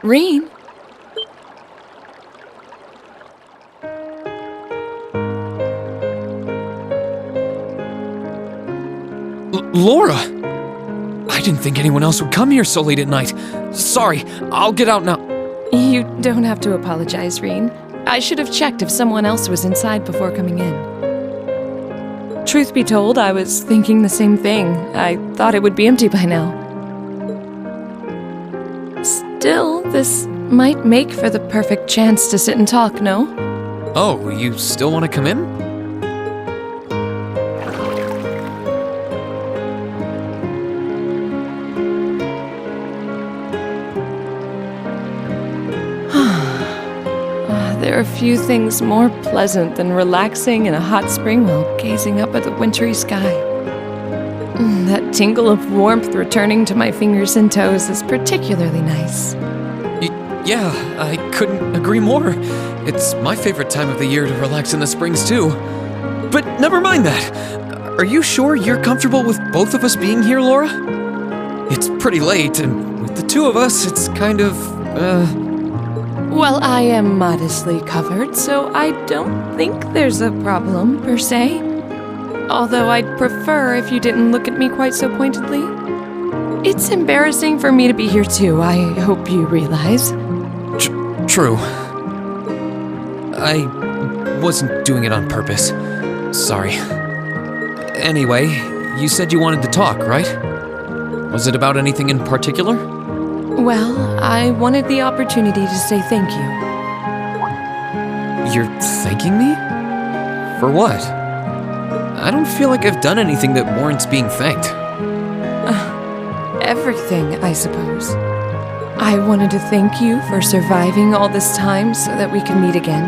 Reen? Laura! I didn't think anyone else would come here so late at night. Sorry, I'll get out now. You don't have to apologize, Reen. I should have checked if someone else was inside before coming in. Truth be told, I was thinking the same thing. I thought it would be empty by now. Still, this might make for the perfect chance to sit and talk, no? Oh, you still want to come in? There are few things more pleasant than relaxing in a hot spring while gazing up at the wintry sky. That tingle of warmth returning to my fingers and toes is particularly nice. Yeah, I couldn't agree more. It's my favorite time of the year to relax in the springs too. But never mind that. Are you sure you're comfortable with both of us being here, Laura? It's pretty late, and with the two of us, it's kind of, Well, I am modestly covered, so I don't think there's a problem, per se. Although I'd prefer if you didn't look at me quite so pointedly. It's embarrassing for me to be here too, I hope you realize. True. I wasn't doing it on purpose. Sorry. Anyway, you said you wanted to talk, right? Was it about anything in particular? Well, I wanted the opportunity to say thank you. You're thanking me? For what? I don't feel like I've done anything that warrants being thanked. Everything, I suppose. I wanted to thank you for surviving all this time so that we could meet again.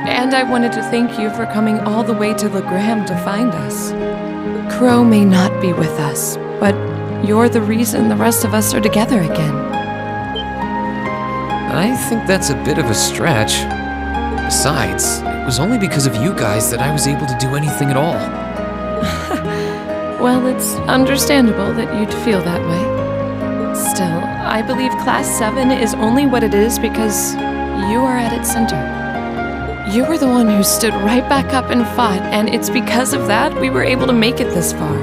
And I wanted to thank you for coming all the way to Legram to find us. Crow may not be with us, but you're the reason the rest of us are together again. I think that's a bit of a stretch. Besides, it was only because of you guys that I was able to do anything at all. Well, it's understandable that you'd feel that way. Still, I believe Class 7 is only what it is because you are at its center. You were the one who stood right back up and fought, and it's because of that we were able to make it this far.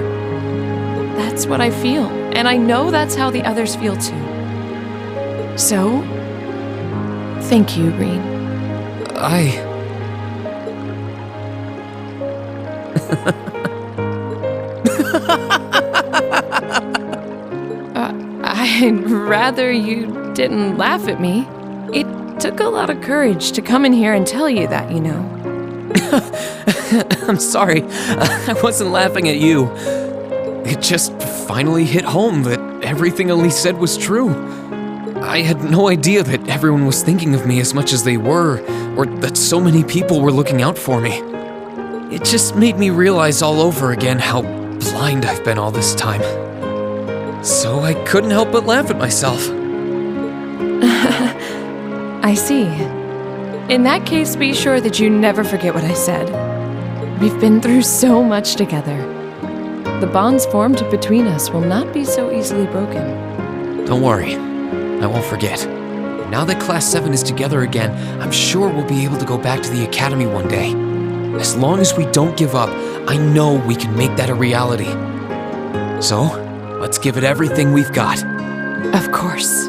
That's what I feel, and I know that's how the others feel too. So, thank you, Reen. I'd rather you didn't laugh at me. It took a lot of courage to come in here and tell you that, you know. I'm sorry. I wasn't laughing at you. It just finally hit home that everything Elise said was true. I had no idea that everyone was thinking of me as much as they were, or that so many people were looking out for me. It just made me realize all over again how blind I've been all this time. So I couldn't help but laugh at myself. I see. In that case, be sure that you never forget what I said. We've been through so much together. The bonds formed between us will not be so easily broken. Don't worry, I won't forget. Now that Class 7 is together again, I'm sure we'll be able to go back to the Academy one day. As long as we don't give up, I know we can make that a reality. So, let's give it everything we've got. Of course.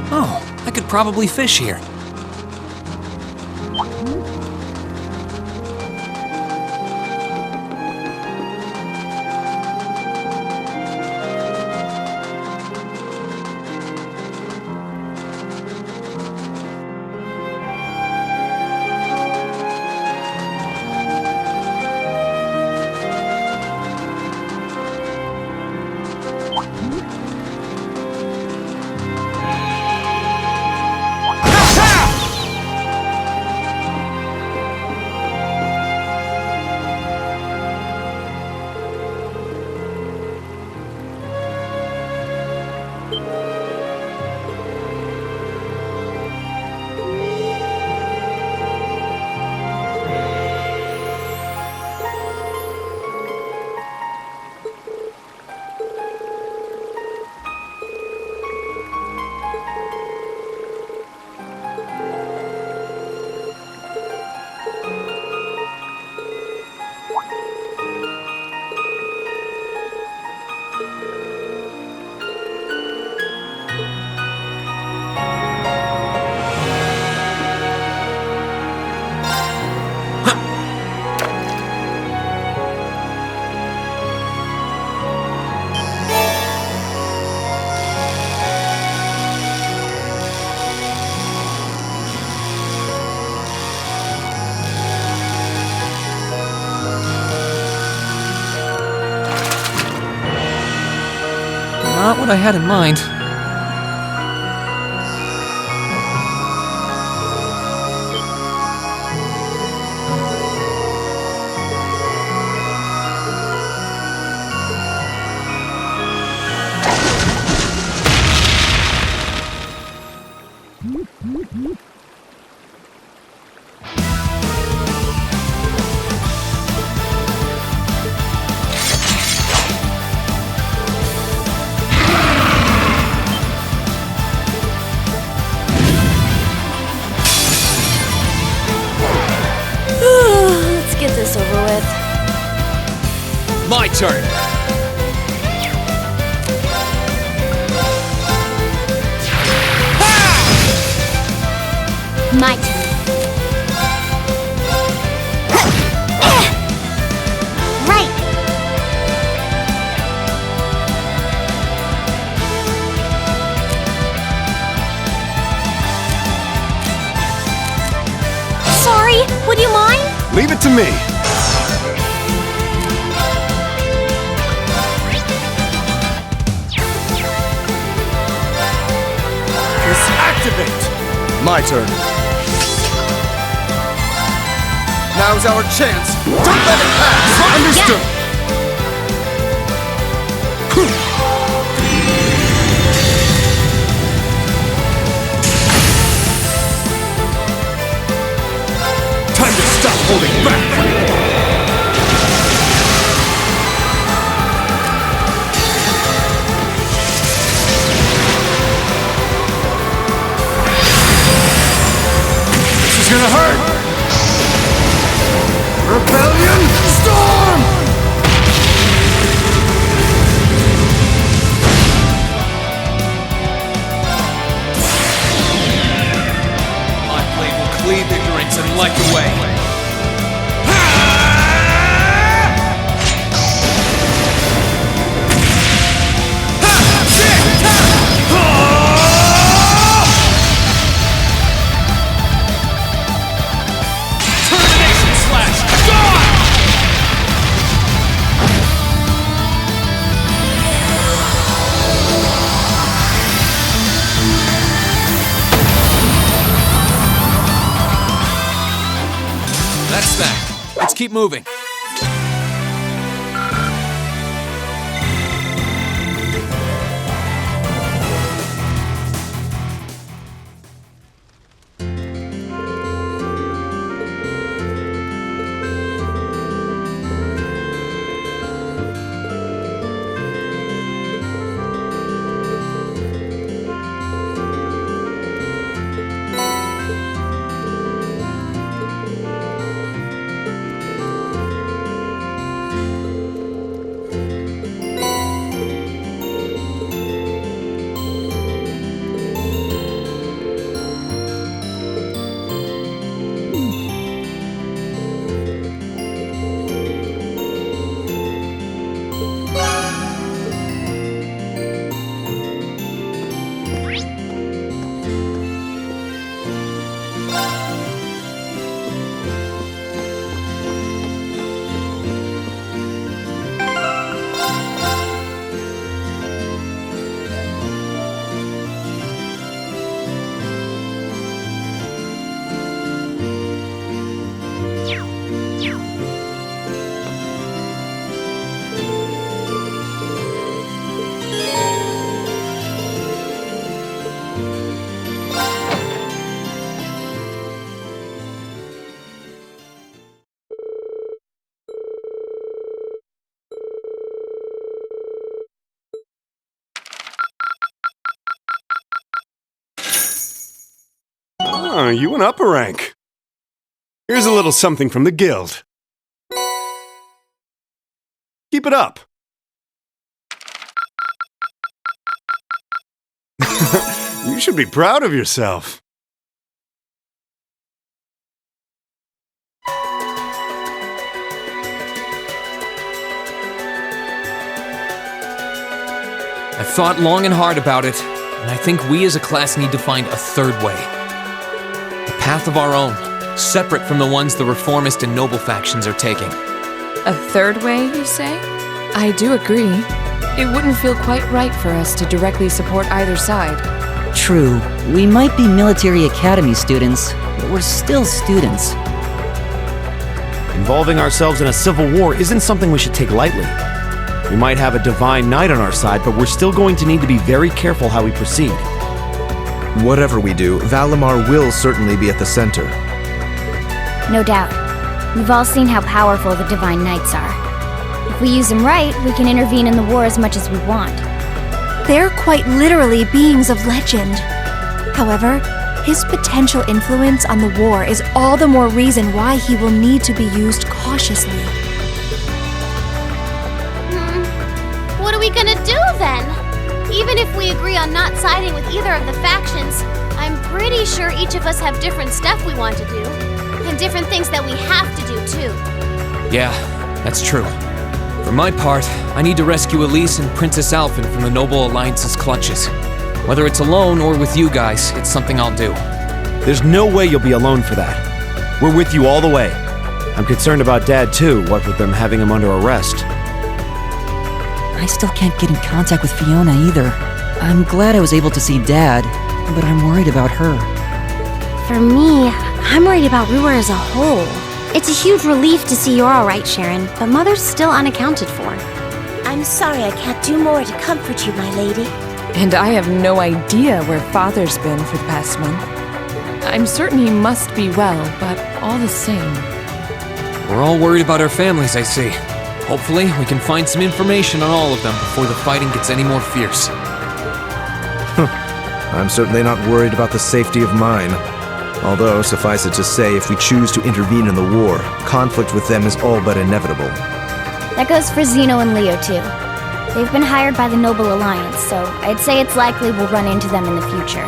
Oh, I could probably fish here. Not what I had in mind. Let's get this over with. My turn! My turn. Right. Sorry, would you mind? Leave it to me. Disactivate! My turn. Now's our chance. Don't let it pass! Understood! Time to stop holding back! This is gonna hurt! Rebellion Storm! My blade will cleave ignorance and light the way. Termination slash! Gone! That's that. Let's keep moving. Oh, you went up a rank. Here's a little something from the guild. Keep it up. You should be proud of yourself. I've thought long and hard about it, and I think we as a class need to find a third way. A path of our own, separate from the ones the reformist and noble factions are taking. A third way, you say? I do agree. It wouldn't feel quite right for us to directly support either side. True, we might be military academy students, but we're still students. Involving ourselves in a civil war isn't something we should take lightly. We might have a divine knight on our side, but we're still going to need to be very careful how we proceed. Whatever we do, Valimar will certainly be at the center. No doubt. We've all seen how powerful the Divine Knights are. If we use them right, we can intervene in the war as much as we want. They're quite literally beings of legend. However, his potential influence on the war is all the more reason why he will need to be used cautiously. What are we gonna do then? Even if we agree on not siding with either of the factions, I'm pretty sure each of us have different stuff we want to do. And different things that we have to do too. Yeah, that's true. For my part, I need to rescue Elise and Princess Alphen from the Noble Alliance's clutches. Whether it's alone or with you guys, it's something I'll do. There's no way you'll be alone for that. We're with you all the way. I'm concerned about Dad too, what with them having him under arrest. I still can't get in contact with Fiona either. I'm glad I was able to see Dad, but I'm worried about her. For me, I'm worried about Ruhr as a whole. It's a huge relief to see you're alright, Sharon, but Mother's still unaccounted for. I'm sorry I can't do more to comfort you, my lady. And I have no idea where Father's been for the past month. I'm certain he must be well, but all the same. We're all worried about our families, I see. Hopefully, we can find some information on all of them before the fighting gets any more fierce. I'm certainly not worried about the safety of mine. Although, suffice it to say, if we choose to intervene in the war, conflict with them is all but inevitable. That goes for Zeno and Leo too. They've been hired by the Noble Alliance, so I'd say it's likely we'll run into them in the future.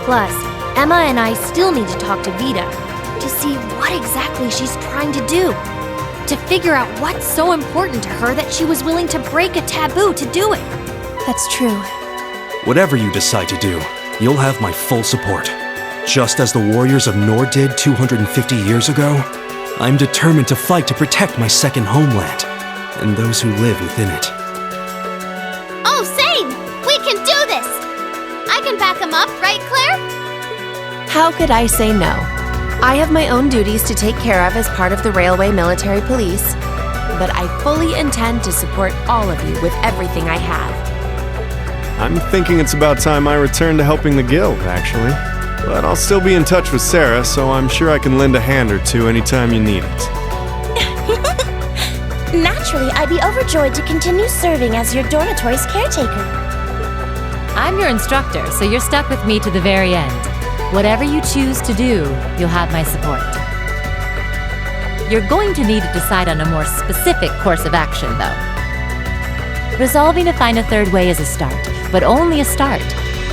Plus, Emma and I still need to talk to Vita to see what exactly she's trying to do. To figure out what's so important to her that she was willing to break a taboo to do it. That's true. Whatever you decide to do, you'll have my full support. Just as the warriors of Nord did 250 years ago, I'm determined to fight to protect my second homeland, and those who live within it. Oh, same! We can do this! I can back him up, right, Claire? How could I say no? I have my own duties to take care of as part of the Railway Military Police, but I fully intend to support all of you with everything I have. I'm thinking it's about time I return to helping the guild, actually. But I'll still be in touch with Sarah, so I'm sure I can lend a hand or two anytime you need it. Naturally, I'd be overjoyed to continue serving as your dormitory's caretaker. I'm your instructor, so you're stuck with me to the very end. Whatever you choose to do, you'll have my support. You're going to need to decide on a more specific course of action, though. Resolving to find a third way is a start, but only a start.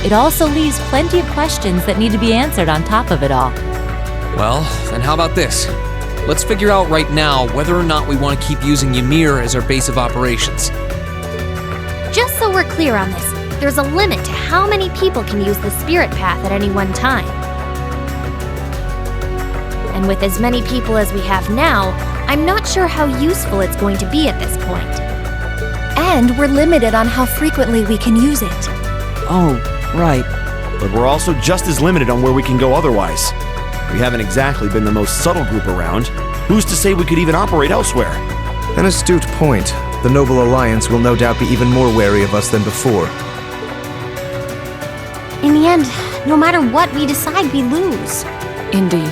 It also leaves plenty of questions that need to be answered on top of it all. Well, then how about this? Let's figure out right now whether or not we want to keep using Ymir as our base of operations. Just so we're clear on this, there's a limit to how many people can use the Spirit Path at any one time. And with as many people as we have now, I'm not sure how useful it's going to be at this point. And we're limited on how frequently we can use it. Oh, right. But we're also just as limited on where we can go otherwise. We haven't exactly been the most subtle group around. Who's to say we could even operate elsewhere? An astute point. The Noble Alliance will no doubt be even more wary of us than before. In the end, no matter what we decide, we lose. Indeed.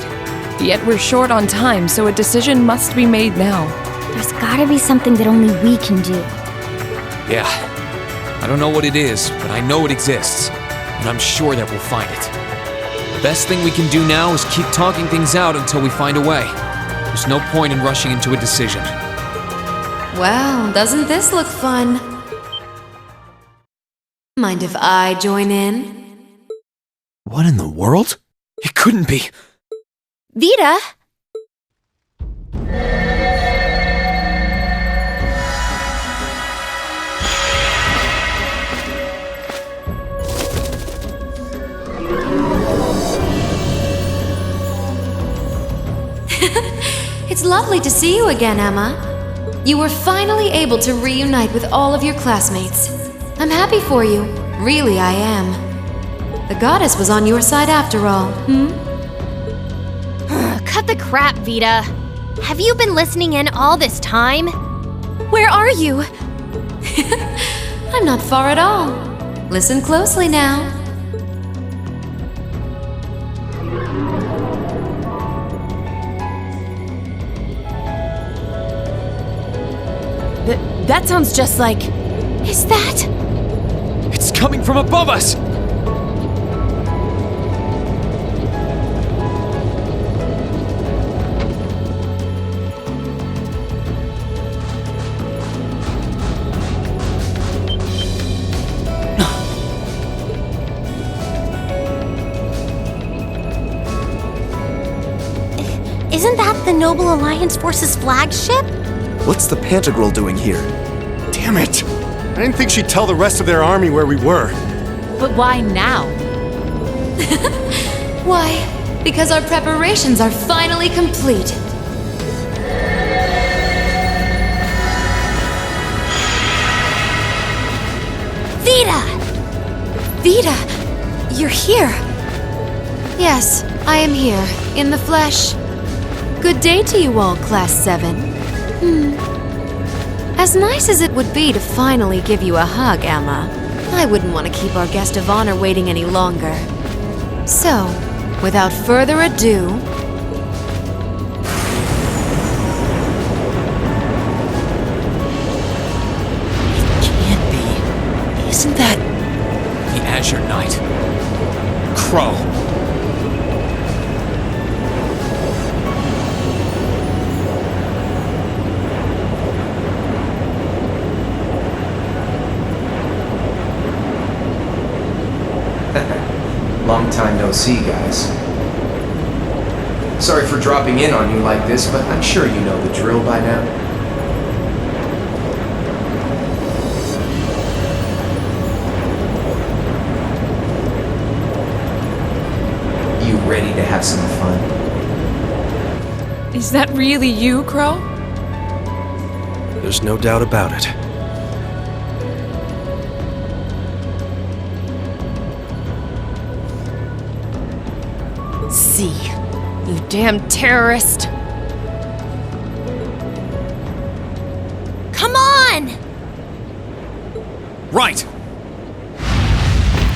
Yet we're short on time, so a decision must be made now. There's gotta be something that only we can do. Yeah. I don't know what it is, but I know it exists. And I'm sure that we'll find it. best thing we can do now is keep talking things out until we find a way. There's no point in rushing into a decision. Well, doesn't this look fun? Mind if I join in? What in the world? It couldn't be. Vita! It's lovely to see you again, Emma. You were finally able to reunite with all of your classmates. I'm happy for you. Really, I am. The goddess was on your side after all, Cut the crap, Vita. Have you been listening in all this time? Where are you? I'm not far at all. Listen closely now. That sounds just like... Is that? It's coming from above us! Isn't that the Noble Alliance Force's flagship? What's the Pantagruel doing here? Damn it! I didn't think she'd tell the rest of their army where we were. But why now? Why? Because our preparations are finally complete. Vita! Vita, you're here. Yes, I am here, in the flesh. Good day to you all, Class 7. As nice as it would be to finally give you a hug, Emma, I wouldn't want to keep our guest of honor waiting any longer. So, without further ado... Can't be. Isn't that... The Azure Knight. Crow. Long time no see, guys. Sorry for dropping in on you like this, but I'm sure you know the drill by now. You ready to have some fun? Is that really you, Crow? There's no doubt about it. See, you damn terrorist. Come on! Right!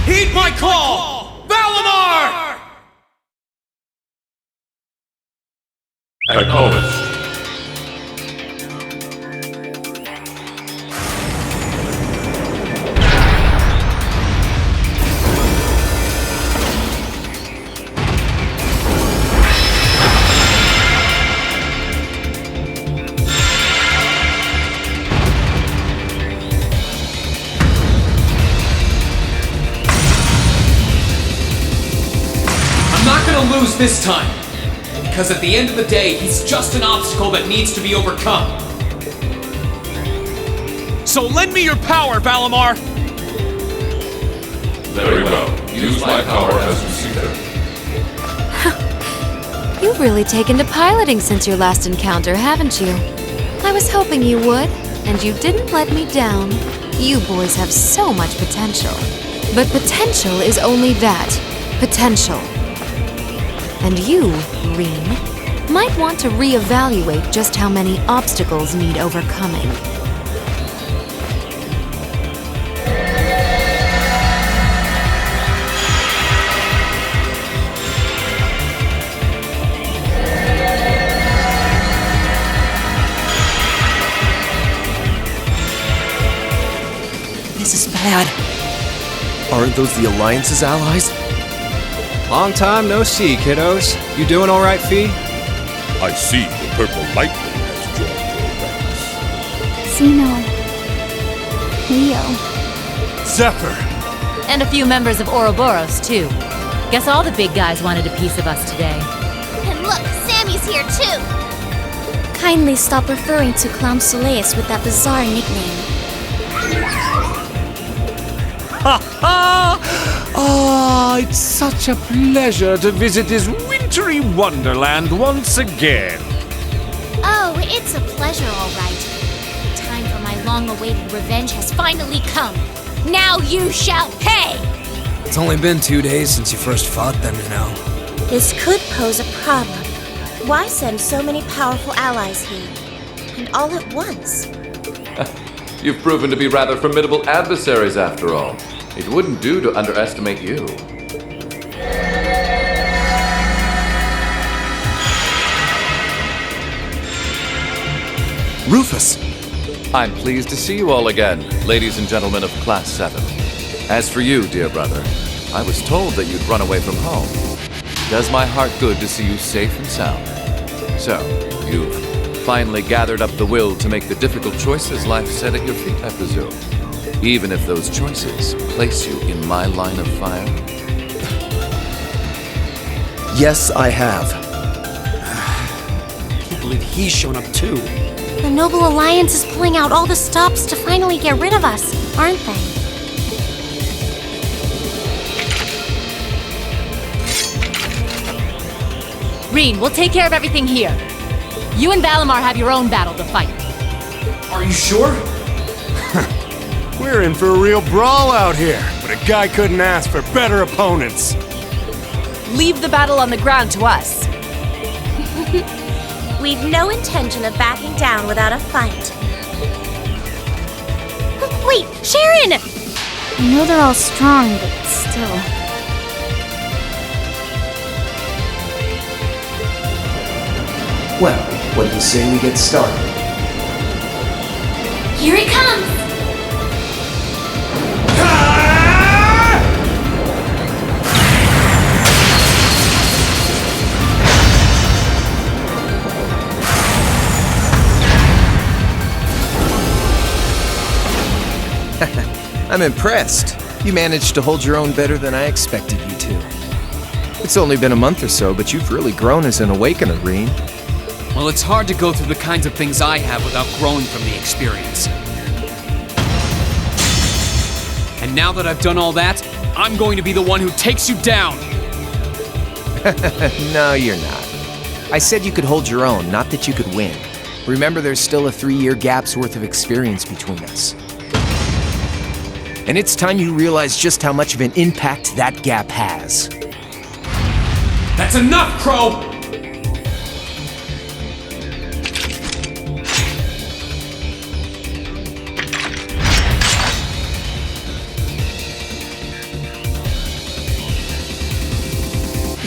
Heed my call! Valimar! Acknowledged. I'm not gonna lose this time! Because at the end of the day, he's just an obstacle that needs to be overcome. So lend me your power, Valimar! Very well. Use my power as you see fit. You've really taken to piloting since your last encounter, haven't you? I was hoping you would, and you didn't let me down. You boys have so much potential. But potential is only that. Potential. And you, Reem, might want to reevaluate just how many obstacles need overcoming. This is bad. Aren't those the Alliance's allies? Long time no see, kiddos. You doing all right, Fee? I see the purple lightning has joined your ranks. Zeno. Leo. Zephyr! And a few members of Ouroboros, too. Guess all the big guys wanted a piece of us today. And look, Sammy's here too! Kindly stop referring to Clown Soleus with that bizarre nickname. Ha ha! Ah, it's such a pleasure to visit this wintry wonderland once again. Oh, it's a pleasure, all right. The time for my long-awaited revenge has finally come. Now you shall pay! It's only been 2 days since you first fought them, you know. This could pose a problem. Why send so many powerful allies here? And all at once? You've proven to be rather formidable adversaries after all. It wouldn't do to underestimate you. Rufus! I'm pleased to see you all again, ladies and gentlemen of Class 7. As for you, dear brother, I was told that you'd run away from home. It does my heart good to see you safe and sound. So, you've finally gathered up the will to make the difficult choices life set at your feet, I presume. Even if those choices place you in my line of fire? Yes, I have. I can't believe he's shown up too. The Noble Alliance is pulling out all the stops to finally get rid of us, aren't they? Reen, we'll take care of everything here. You and Valimar have your own battle to fight. Are you sure? We're in for a real brawl out here, but a guy couldn't ask for better opponents. Leave the battle on the ground to us. We've no intention of backing down without a fight. Wait, Sharon! I know they're all strong, but still. Well, what do you say we get started? Here it comes! I'm impressed. You managed to hold your own better than I expected you to. It's only been a month or so, but you've really grown as an Awakener, Reen. Well, it's hard to go through the kinds of things I have without growing from the experience. And now that I've done all that, I'm going to be the one who takes you down! No, you're not. I said you could hold your own, not that you could win. Remember, there's still a 3-year gap's worth of experience between us. And it's time you realize just how much of an impact that gap has. That's enough, Crow!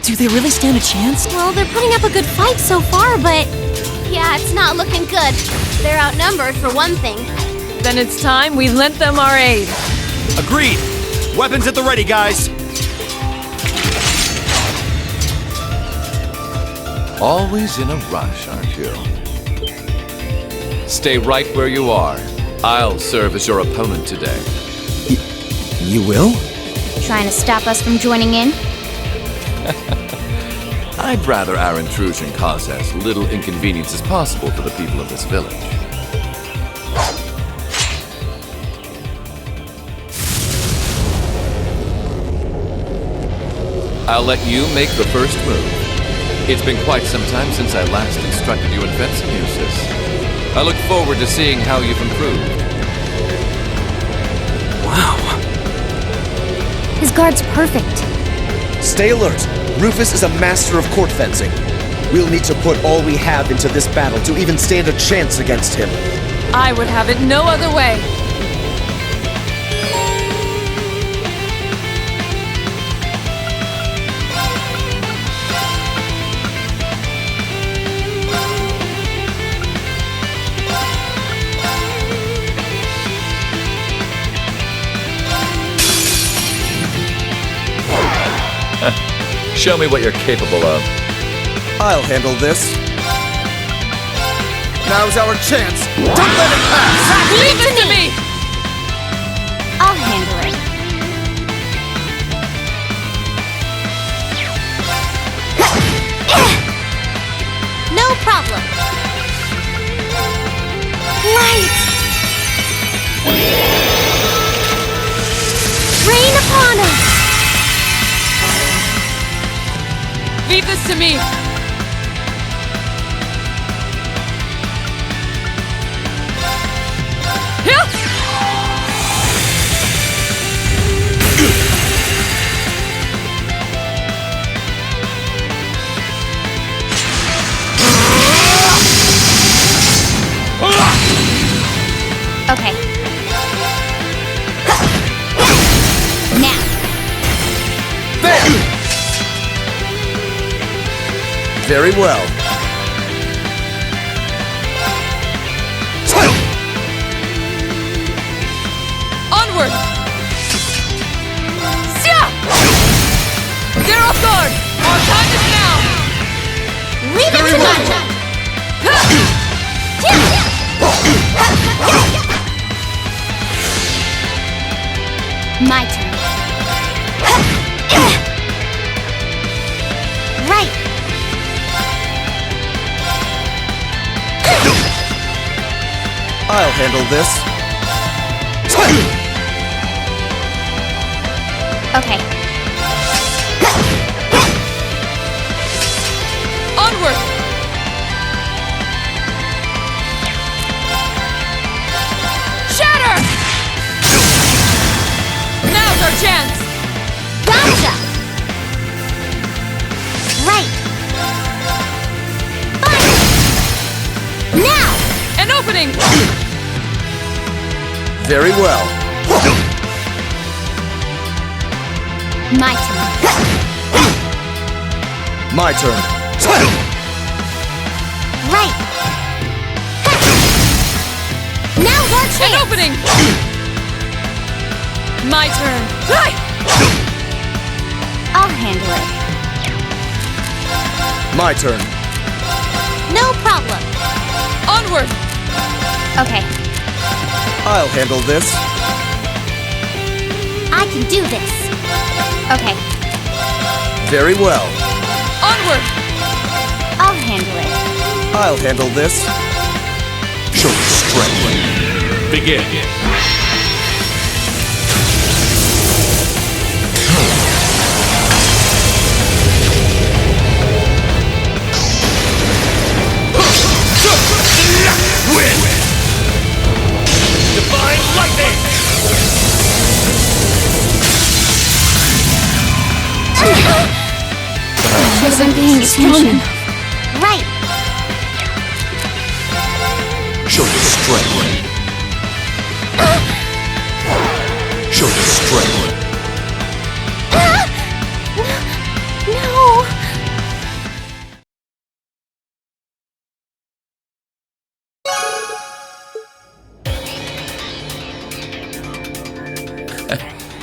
Do they really stand a chance? Well, they're putting up a good fight so far, but... Yeah, it's not looking good. They're outnumbered for one thing. Then it's time we lent them our aid. Agreed! Weapons at the ready, guys! Always in a rush, aren't you? Stay right where you are. I'll serve as your opponent today. You will? Trying to stop us from joining in? I'd rather our intrusion cause as little inconvenience as possible for the people of this village. I'll let you make the first move. It's been quite some time since I last instructed you in fencing, Eustace. I look forward to seeing how you've improved. Wow. His guard's perfect. Stay alert. Rufus is a master of court fencing. We'll need to put all we have into this battle to even stand a chance against him. I would have it no other way. Show me what you're capable of. I'll handle this. Now's our chance. Don't let it pass! Leave it to me! I'll handle it. No problem. Light! Rain upon us! Leave this to me! Okay. Now. There! Very well. Onward! Sia! They're off guard! Our time is now! Leave it to me! My turn. Right. I'll handle this. Okay. Onward! Shatter! Now's our chance! Gotcha! Right. Fire! Now! An opening! Very well. My turn. My turn. Right. Now's our chance! An opening! My turn. I'll handle it. My turn. No problem. Onward! Okay. I'll handle this. I can do this. Okay. Very well. Onward! I'll handle it. I'll handle this. Show me strength. Begin. Win! Divine lightning! Wasn't paying attention. Right. Show your strength. Show your strength. No!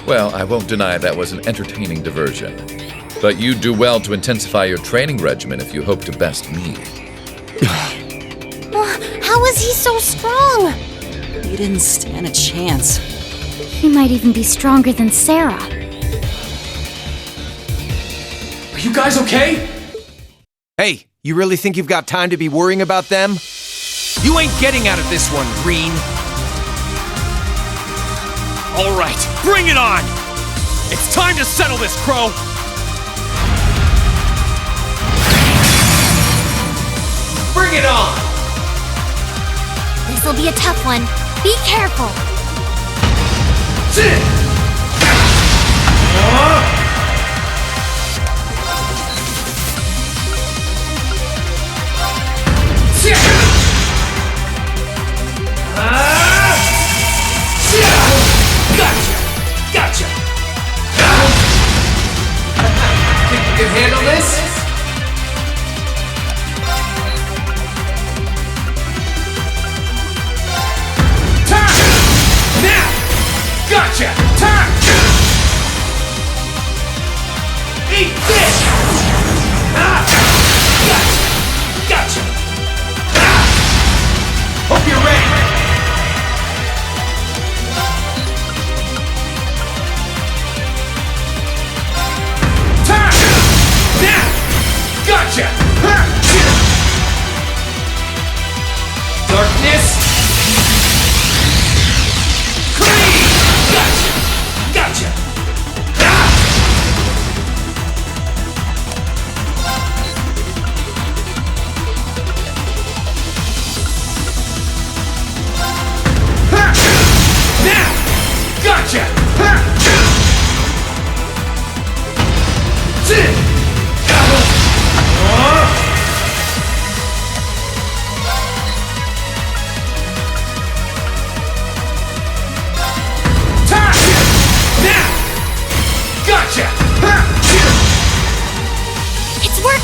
Well, I won't deny that was an entertaining diversion. But you do well to intensify your training regimen if you hope to best me. How is he so strong? You didn't stand a chance. He might even be stronger than Sarah. Are you guys okay? Hey, you really think you've got time to be worrying about them? You ain't getting out of this one, Green. All right, bring it on! It's time to settle this, Crow! Bring it on! This'll be a tough one. Be careful. Gotcha! Think you can handle this? Now! Gotcha!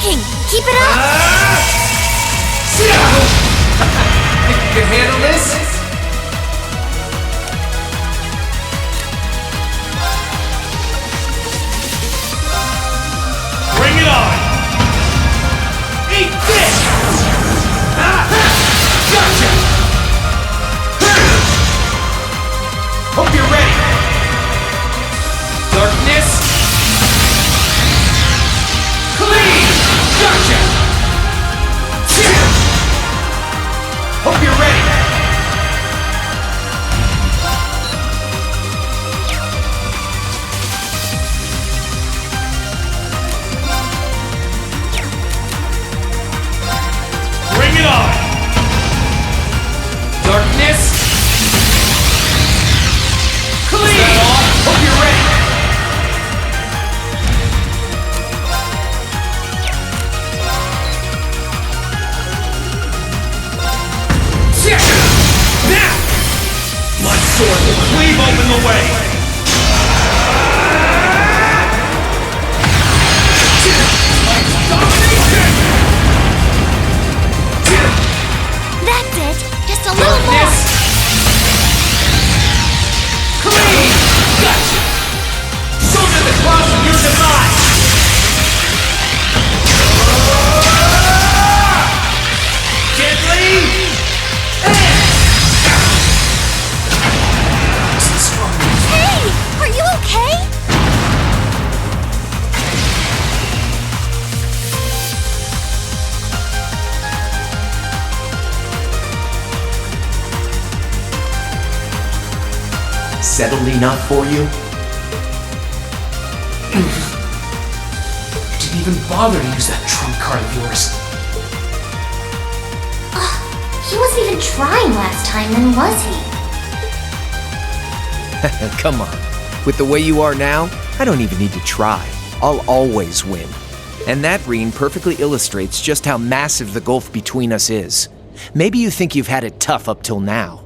working! Keep it up! Think you can handle this? Bring it on! Eat this! Gotcha! Hope you're ready! Darkness! Clean! Gotcha! Hope you're ready! Bring it on! Darkness! Clean! Is that all? Hope you're ready! Now! My sword will cleave open the way! That's it! Just a little more! Darkness! Clean! Gotcha! So to the cross of your demise! Gently! Hey! Are you okay? Settled enough for you? Didn't even bother to use that trump card of yours. He wasn't even trying last time, then was he? Come on. With the way you are now, I don't even need to try. I'll always win. And that Reen perfectly illustrates just how massive the gulf between us is. Maybe you think you've had it tough up till now,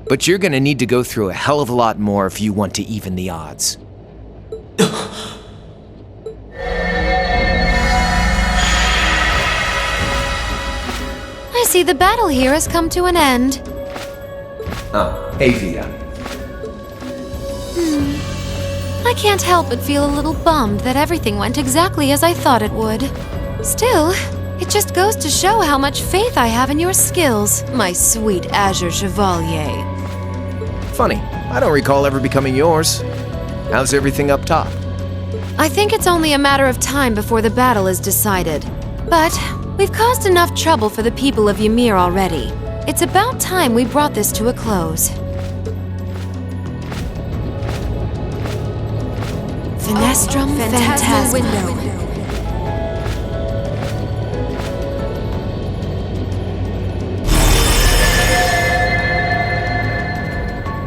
but you're gonna need to go through a hell of a lot more if you want to even the odds. I see the battle here has come to an end. Oh, hey Vita. I can't help but feel a little bummed that everything went exactly as I thought it would. Still, it just goes to show how much faith I have in your skills, my sweet Azure Chevalier. Funny, I don't recall ever becoming yours. How's everything up top? I think it's only a matter of time before the battle is decided. But we've caused enough trouble for the people of Ymir already. It's about time we brought this to a close. Finestrum Phantasma Window.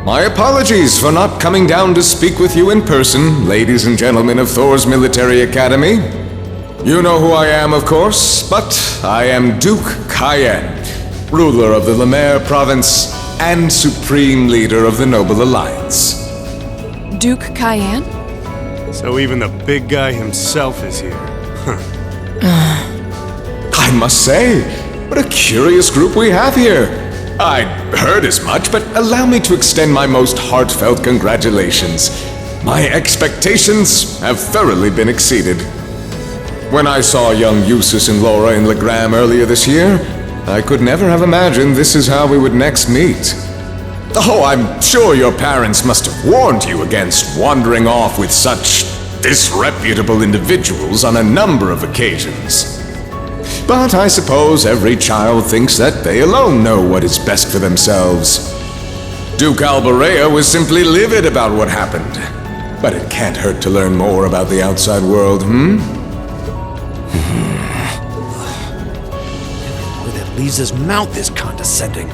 My apologies for not coming down to speak with you in person, ladies and gentlemen of Thor's Military Academy. You know who I am, of course, but I am Duke Cayenne, ruler of the Lemaire province and supreme leader of the Noble Alliance. Duke Cayenne? So even the big guy himself is here. I must say, what a curious group we have here. I'd heard as much, but allow me to extend my most heartfelt congratulations. My expectations have thoroughly been exceeded. When I saw young Eustace and Laura in Legram earlier this year, I could never have imagined this is how we would next meet. Oh, I'm sure your parents must have warned you against wandering off with such disreputable individuals on a number of occasions. But I suppose every child thinks that they alone know what is best for themselves. Duke Alborea was simply livid about what happened. But it can't hurt to learn more about the outside world, Where that Lisa's mouth is condescending.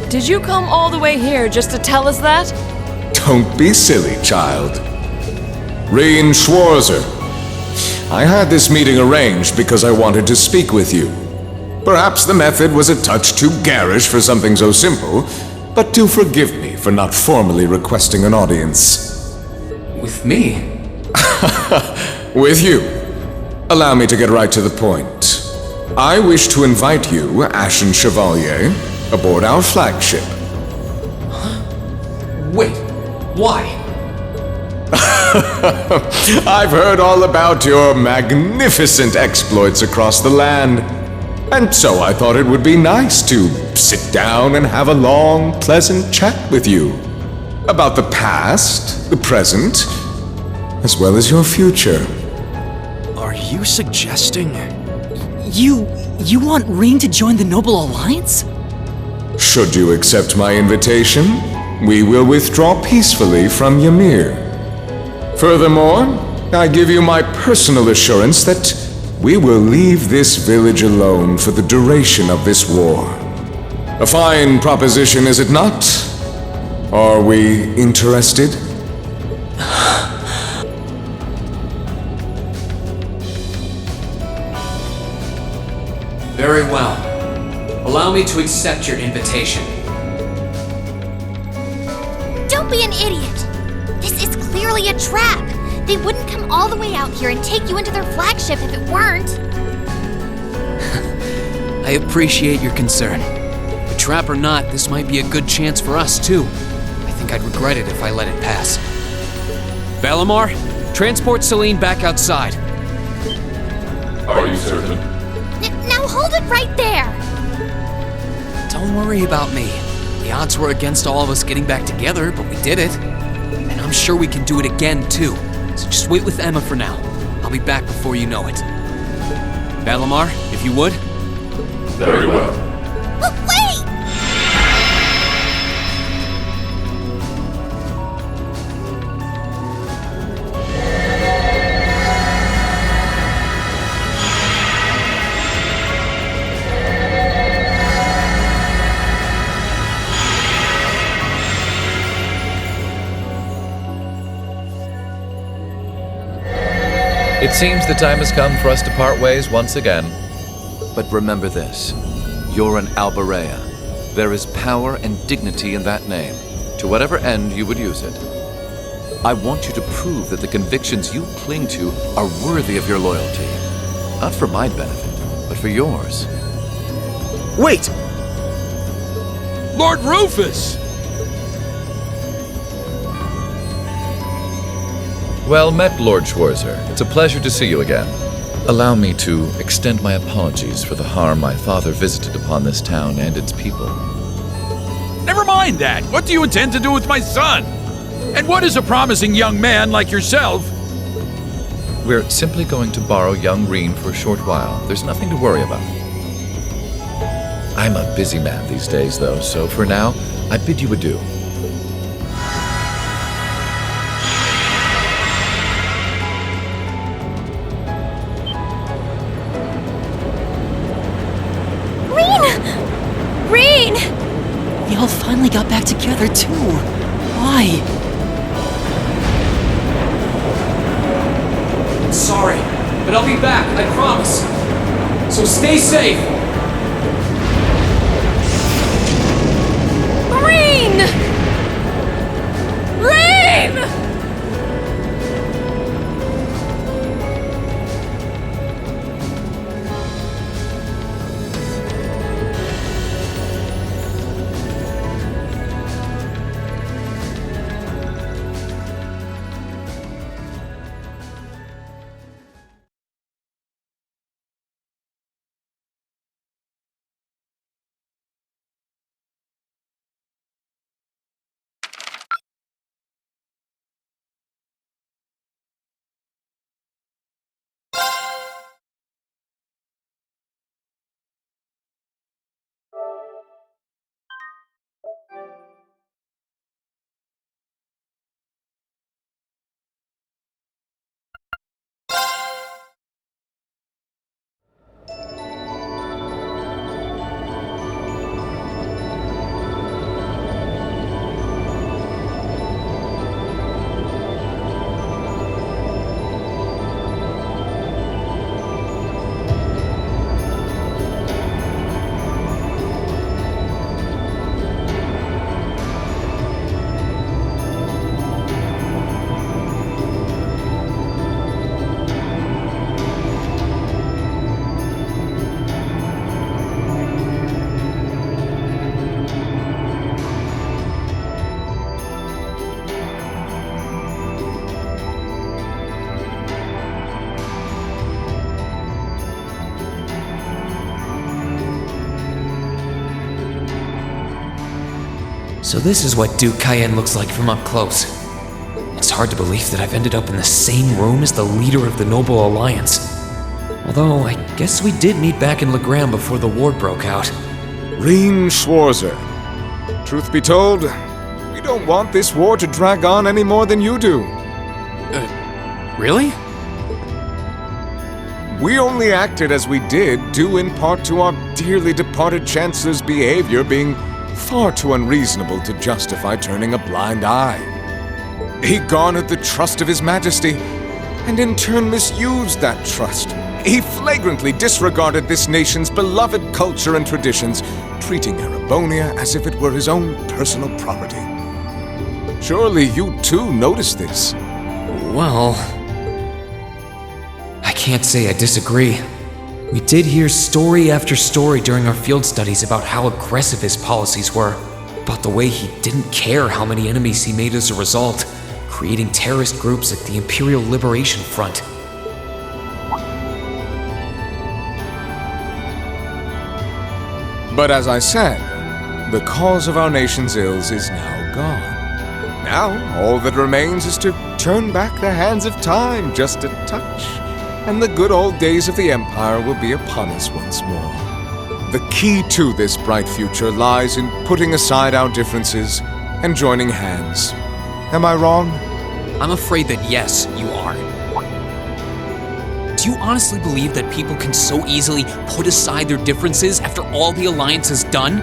Did you come all the way here just to tell us that? Don't be silly, child. Reen Schwarzer. I had this meeting arranged because I wanted to speak with you. Perhaps the method was a touch too garish for something so simple, but do forgive me for not formally requesting an audience. With me? With you. Allow me to get right to the point. I wish to invite you, Ashen Chevalier, aboard our flagship. Wait, why? I've heard all about your magnificent exploits across the land, and so I thought it would be nice to sit down and have a long, pleasant chat with you about the past, the present, as well as your future. Are you suggesting... You want Reen to join the Noble Alliance? Should you accept my invitation, we will withdraw peacefully from Ymir. Furthermore, I give you my personal assurance that we will leave this village alone for the duration of this war. A fine proposition, is it not? Are we interested? Very well. Allow me to accept your invitation. Don't be an idiot! This is clearly a trap! They wouldn't come all the way out here and take you into their flagship if it weren't! I appreciate your concern. But trap or not, this might be a good chance for us, too. I think I'd regret it if I let it pass. Valimar, transport Celine back outside. Are you certain? Now hold it right there! Don't worry about me. The odds were against all of us getting back together, but we did it. And I'm sure we can do it again, too. So just wait with Emma for now. I'll be back before you know it. Valimar, if you would. Very well. But wait! It seems the time has come for us to part ways once again. But remember this. You're an Albarea. There is power and dignity in that name, to whatever end you would use it. I want you to prove that the convictions you cling to are worthy of your loyalty. Not for my benefit, but for yours. Wait! Lord Rufus! Well met, Lord Schwarzer. It's a pleasure to see you again. Allow me to extend my apologies for the harm my father visited upon this town and its people. Never mind that. What do you intend to do with my son? And what is a promising young man like yourself? We're simply going to borrow young Reen for a short while. There's nothing to worry about. I'm a busy man these days, though, so for now, I bid you adieu. Reen! They all finally got back together, too. Why? Sorry, but I'll be back, I promise. So stay safe. So this is what Duke Cayenne looks like from up close. It's hard to believe that I've ended up in the same room as the leader of the Noble Alliance. Although, I guess we did meet back in Legram before the war broke out. Reen Schwarzer. Truth be told, we don't want this war to drag on any more than you do. Really? We only acted as we did due in part to our dearly departed Chancellor's behavior being far too unreasonable to justify turning a blind eye. He garnered the trust of His Majesty, and in turn misused that trust. He flagrantly disregarded this nation's beloved culture and traditions, treating Erebonia as if it were his own personal property. Surely you too noticed this. Well, I can't say I disagree. We did hear story after story during our field studies about how aggressive his policies were, about the way he didn't care how many enemies he made as a result, creating terrorist groups like the Imperial Liberation Front. But as I said, the cause of our nation's ills is now gone. Now, all that remains is to turn back the hands of time just a touch, and the good old days of the Empire will be upon us once more. The key to this bright future lies in putting aside our differences and joining hands. Am I wrong? I'm afraid that yes, you are. Do you honestly believe that people can so easily put aside their differences after all the Alliance has done?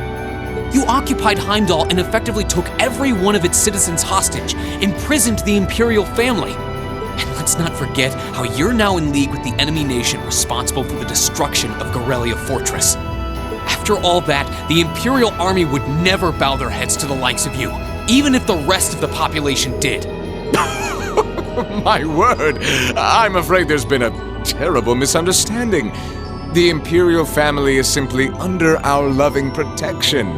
You occupied Heimdall and effectively took every one of its citizens hostage, imprisoned the Imperial family. And let's not forget how you're now in league with the enemy nation responsible for the destruction of Gorelia Fortress. After all that, the Imperial army would never bow their heads to the likes of you, even if the rest of the population did. My word, I'm afraid there's been a terrible misunderstanding. The Imperial family is simply under our loving protection.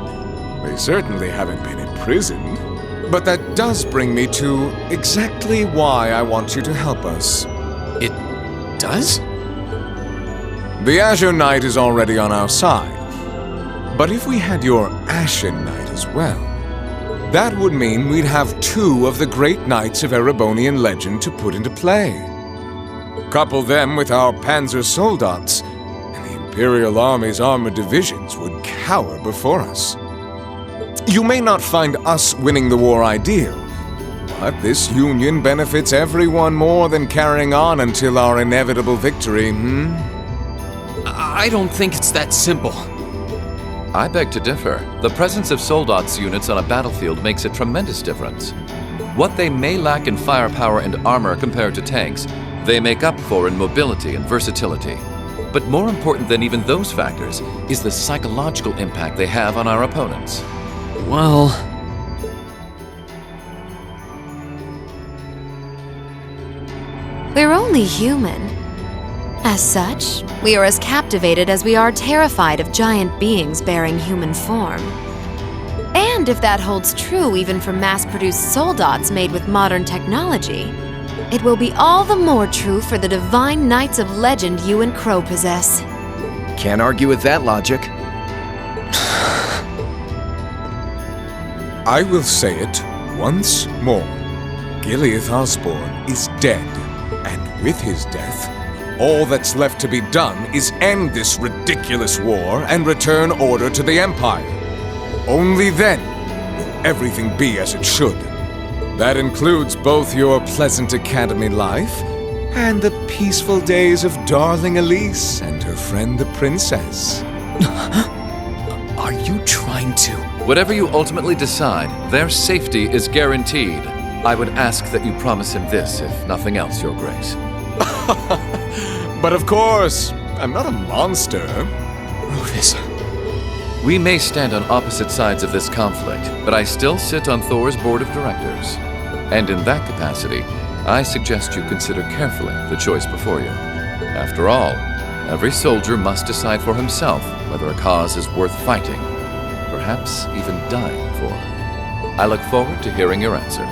They certainly haven't been imprisoned. But that does bring me to exactly why I want you to help us. It does? The Azure Knight is already on our side. But if we had your Ashen Knight as well, that would mean we'd have two of the great knights of Erebonian legend to put into play. Couple them with our Panzer Soldats, and the Imperial Army's armored divisions would cower before us. You may not find us winning the war ideal, but this union benefits everyone more than carrying on until our inevitable victory, I don't think it's that simple. I beg to differ. The presence of Soldats units on a battlefield makes a tremendous difference. What they may lack in firepower and armor compared to tanks, they make up for in mobility and versatility. But more important than even those factors is the psychological impact they have on our opponents. Well... We're only human. As such, we are as captivated as we are terrified of giant beings bearing human form. And if that holds true even for mass-produced Soldats made with modern technology, it will be all the more true for the divine knights of legend you and Crow possess. Can't argue with that logic. I will say it once more. Gileath Osborne is dead, and with his death, all that's left to be done is end this ridiculous war and return order to the Empire. Only then will everything be as it should. That includes both your pleasant academy life and the peaceful days of darling Elise and her friend the princess. Are you trying to... Whatever you ultimately decide, their safety is guaranteed. I would ask that you promise him this, if nothing else, Your Grace. But of course, I'm not a monster. Rufus. We may stand on opposite sides of this conflict, but I still sit on Thor's board of directors. And in that capacity, I suggest you consider carefully the choice before you. After all, every soldier must decide for himself whether a cause is worth fighting, perhaps even dying for. I look forward to hearing your answer.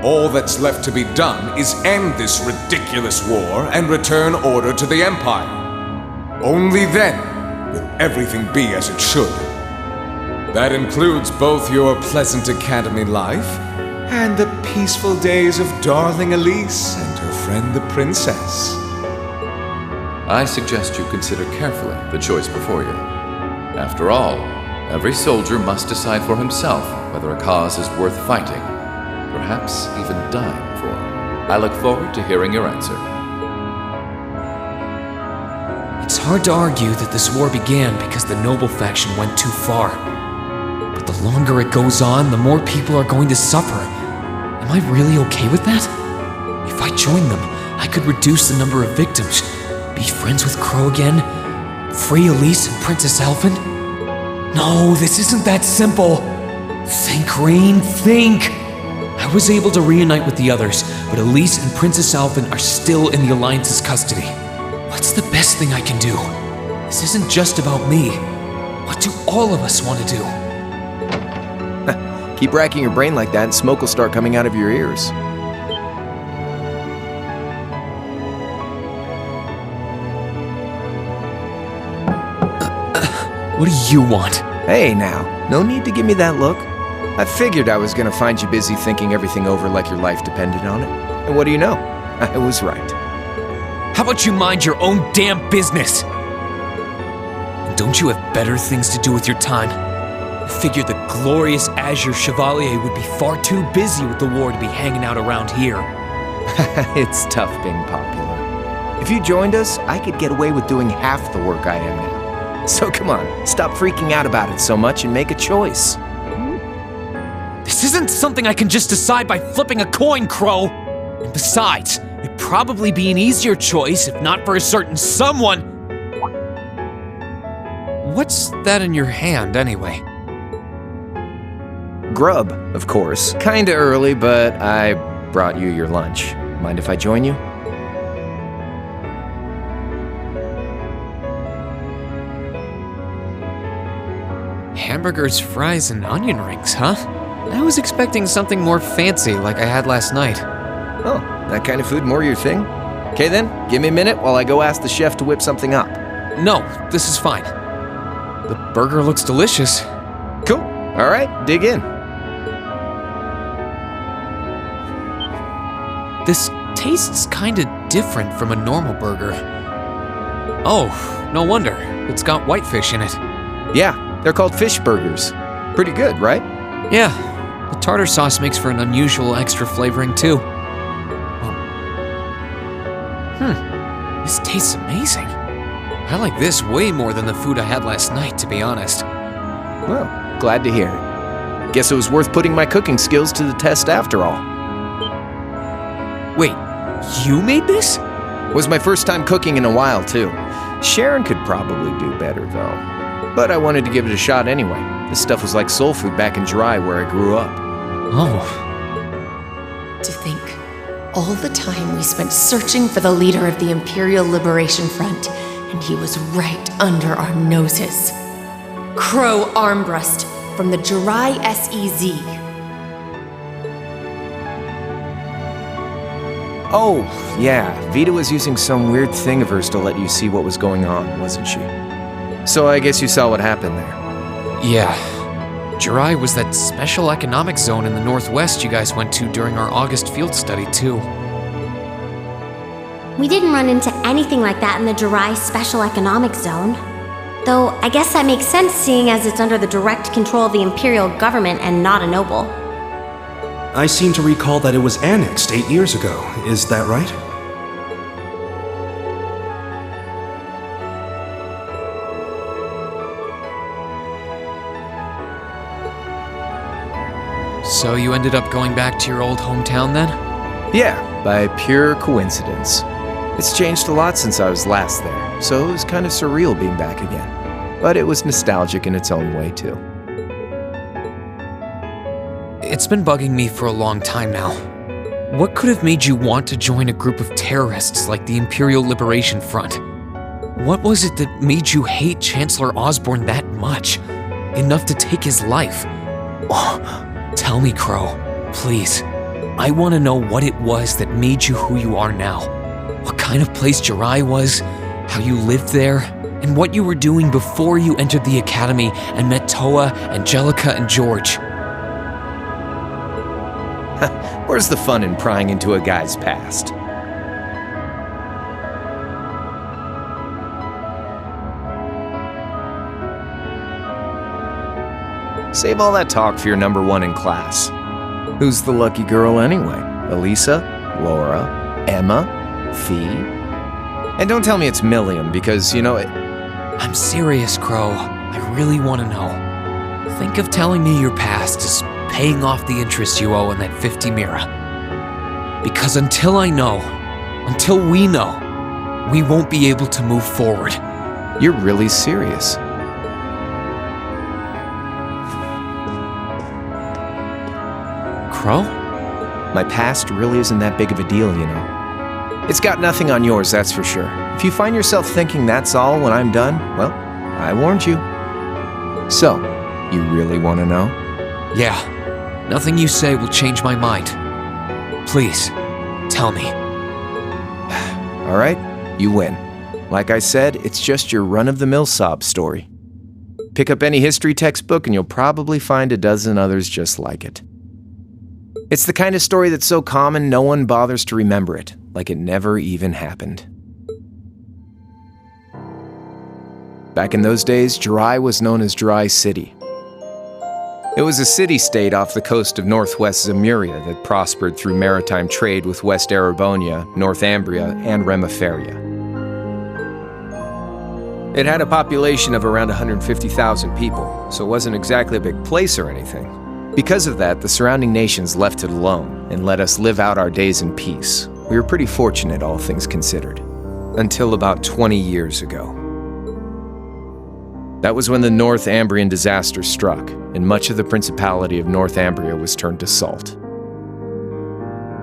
All that's left to be done is end this ridiculous war and return order to the Empire. Only then will everything be as it should. That includes both your pleasant academy life and the peaceful days of darling Elise and her friend the princess. I suggest you consider carefully the choice before you. After all, every soldier must decide for himself whether a cause is worth fighting, perhaps even dying for. I look forward to hearing your answer. It's hard to argue that this war began because the noble faction went too far. But the longer it goes on, the more people are going to suffer. Am I really okay with that? If I join them, I could reduce the number of victims, be friends with Crow again, free Elise and Princess Elfin. No, this isn't that simple. Think, Rain, think! I was able to reunite with the others, but Elise and Princess Elfin are still in the Alliance's custody. What's the best thing I can do? This isn't just about me. What do all of us want to do? Keep racking your brain like that and smoke will start coming out of your ears. What do you want? Hey now, no need to give me that look. I figured I was gonna find you busy thinking everything over like your life depended on it. And what do you know? I was right. How about you mind your own damn business? And don't you have better things to do with your time? I figured the glorious Azure Chevalier would be far too busy with the war to be hanging out around here. It's tough being popular. If you joined us, I could get away with doing half the work I am now. So come on, stop freaking out about it so much and make a choice. This isn't something I can just decide by flipping a coin, Crow. And besides, it'd probably be an easier choice if not for a certain someone. What's that in your hand, anyway? Grub, of course. Kinda early, but I brought you your lunch. Mind if I join you? Hamburgers, fries, and onion rings, huh? I was expecting something more fancy like I had last night. Oh, that kind of food more your thing? Okay then, give me a minute while I go ask the chef to whip something up. No, this is fine. The burger looks delicious. Cool. All right, dig in. This tastes kinda different from a normal burger. Oh, no wonder. It's got whitefish in it. Yeah, they're called fish burgers. Pretty good, right? Yeah, the tartar sauce makes for an unusual extra flavoring too. This tastes amazing. I like this way more than the food I had last night, to be honest. Well, glad to hear it. Guess it was worth putting my cooking skills to the test after all. Wait, you made this? Was my first time cooking in a while, too. Sharon could probably do better, though. But I wanted to give it a shot anyway. This stuff was like soul food back in Dry, where I grew up. Oh. To think, all the time we spent searching for the leader of the Imperial Liberation Front, and he was right under our noses. Crow Armbrust from the Jirai SEZ. Oh, yeah, Vita was using some weird thing of hers to let you see what was going on, wasn't she? So I guess you saw what happened there. Yeah. Jirai was that special economic zone in the Northwest you guys went to during our August field study, too. We didn't run into anything like that in the Jirai Special Economic Zone. Though, I guess that makes sense seeing as it's under the direct control of the Imperial government and not a noble. I seem to recall that it was annexed 8 years ago. Is that right? So you ended up going back to your old hometown then? Yeah, by pure coincidence. It's changed a lot since I was last there, so it was kind of surreal being back again. But it was nostalgic in its own way, too. It's been bugging me for a long time now. What could have made you want to join a group of terrorists like the Imperial Liberation Front? What was it that made you hate Chancellor Osborne that much? Enough to take his life? Oh, tell me, Crow, please. I want to know what it was that made you who you are now. What kind of place Jirai was, how you lived there, and what you were doing before you entered the academy and met Toa, Angelica, and George. Where's the fun in prying into a guy's past? Save all that talk for your number one in class. Who's the lucky girl anyway? Elisa? Laura? Emma? Fee? And don't tell me it's Milliam, because, you know, I'm serious, Crow. I really want to know. Think of telling me your past as paying off the interest you owe in that 50 Mira. Because until I know, until we know, we won't be able to move forward. You're really serious. Crow? My past really isn't that big of a deal, you know. It's got nothing on yours, that's for sure. If you find yourself thinking that's all when I'm done, well, I warned you. So, you really want to know? Yeah. Nothing you say will change my mind. Please, tell me. All right, you win. Like I said, it's just your run-of-the-mill sob story. Pick up any history textbook and you'll probably find a dozen others just like it. It's the kind of story that's so common no one bothers to remember it, like it never even happened. Back in those days, Jirai was known as Jirai City. It was a city-state off the coast of northwest Zemuria that prospered through maritime trade with West Erebonia, Northumbria, and Remiferia. It had a population of around 150,000 people, so it wasn't exactly a big place or anything. Because of that, the surrounding nations left it alone and let us live out our days in peace. We were pretty fortunate, all things considered. Until about 20 years ago. That was when the Northumbrian disaster struck, and much of the Principality of Northumbria was turned to salt.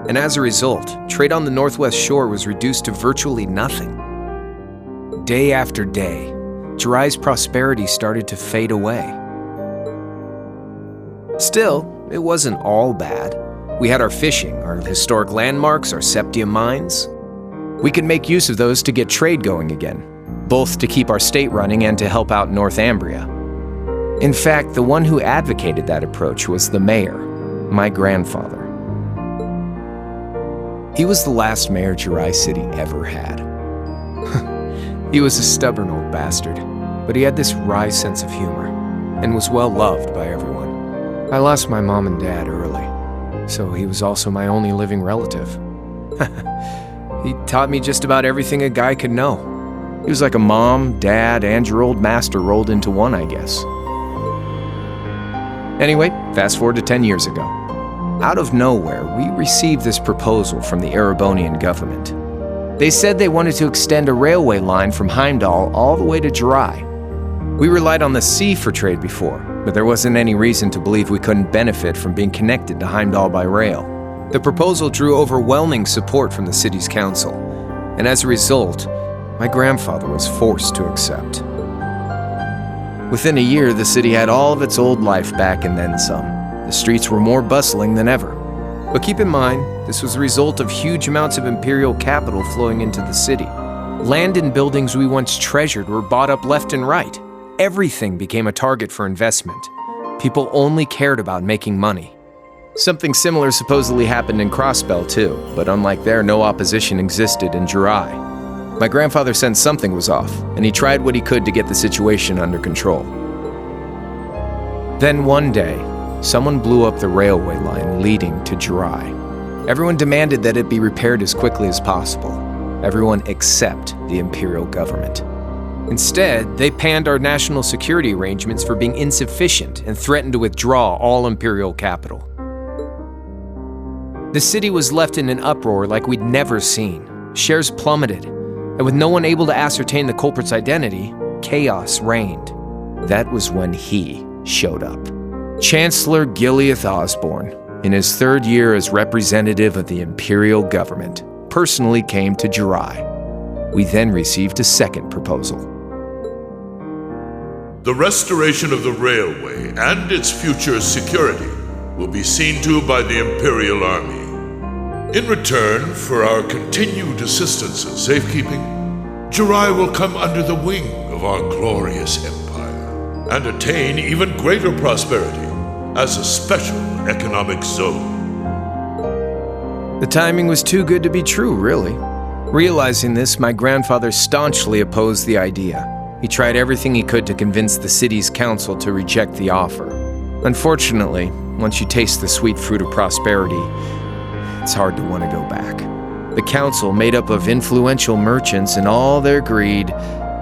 And as a result, trade on the northwest shore was reduced to virtually nothing. Day after day, Jirai's prosperity started to fade away. Still, it wasn't all bad. We had our fishing, our historic landmarks, our septium mines. We could make use of those to get trade going again, both to keep our state running and to help out Northumbria. In fact, the one who advocated that approach was the mayor, my grandfather. He was the last mayor Jirai City ever had. He was a stubborn old bastard, but he had this wry sense of humor, and was well loved by everyone. I lost my mom and dad early, so he was also my only living relative. He taught me just about everything a guy could know. He was like a mom, dad, and your old master rolled into one, I guess. Anyway, fast forward to 10 years ago. Out of nowhere, we received this proposal from the Erebonian government. They said they wanted to extend a railway line from Heimdall all the way to Jirai. We relied on the sea for trade before, but there wasn't any reason to believe we couldn't benefit from being connected to Heimdall by rail. The proposal drew overwhelming support from the city's council, and as a result, my grandfather was forced to accept. Within a year, the city had all of its old life back and then some. The streets were more bustling than ever. But keep in mind, this was the result of huge amounts of imperial capital flowing into the city. Land and buildings we once treasured were bought up left and right. Everything became a target for investment. People only cared about making money. Something similar supposedly happened in Crossbell too, but unlike there, no opposition existed in Jirai. My grandfather sensed something was off, and he tried what he could to get the situation under control. Then one day, someone blew up the railway line leading to Jirai. Everyone demanded that it be repaired as quickly as possible. Everyone except the imperial government. Instead, they panned our national security arrangements for being insufficient and threatened to withdraw all imperial capital. The city was left in an uproar like we'd never seen. Shares plummeted, and with no one able to ascertain the culprit's identity, chaos reigned. That was when he showed up. Chancellor Gileath Osborne, in his third year as representative of the imperial government, personally came to Jirai. We then received a second proposal. The restoration of the railway and its future security will be seen to by the Imperial Army. In return for our continued assistance in safekeeping, Jirai will come under the wing of our glorious empire and attain even greater prosperity as a special economic zone. The timing was too good to be true, really. Realizing this, my grandfather staunchly opposed the idea. He tried everything he could to convince the city's council to reject the offer. Unfortunately, once you taste the sweet fruit of prosperity, it's hard to want to go back. The council, made up of influential merchants and all their greed,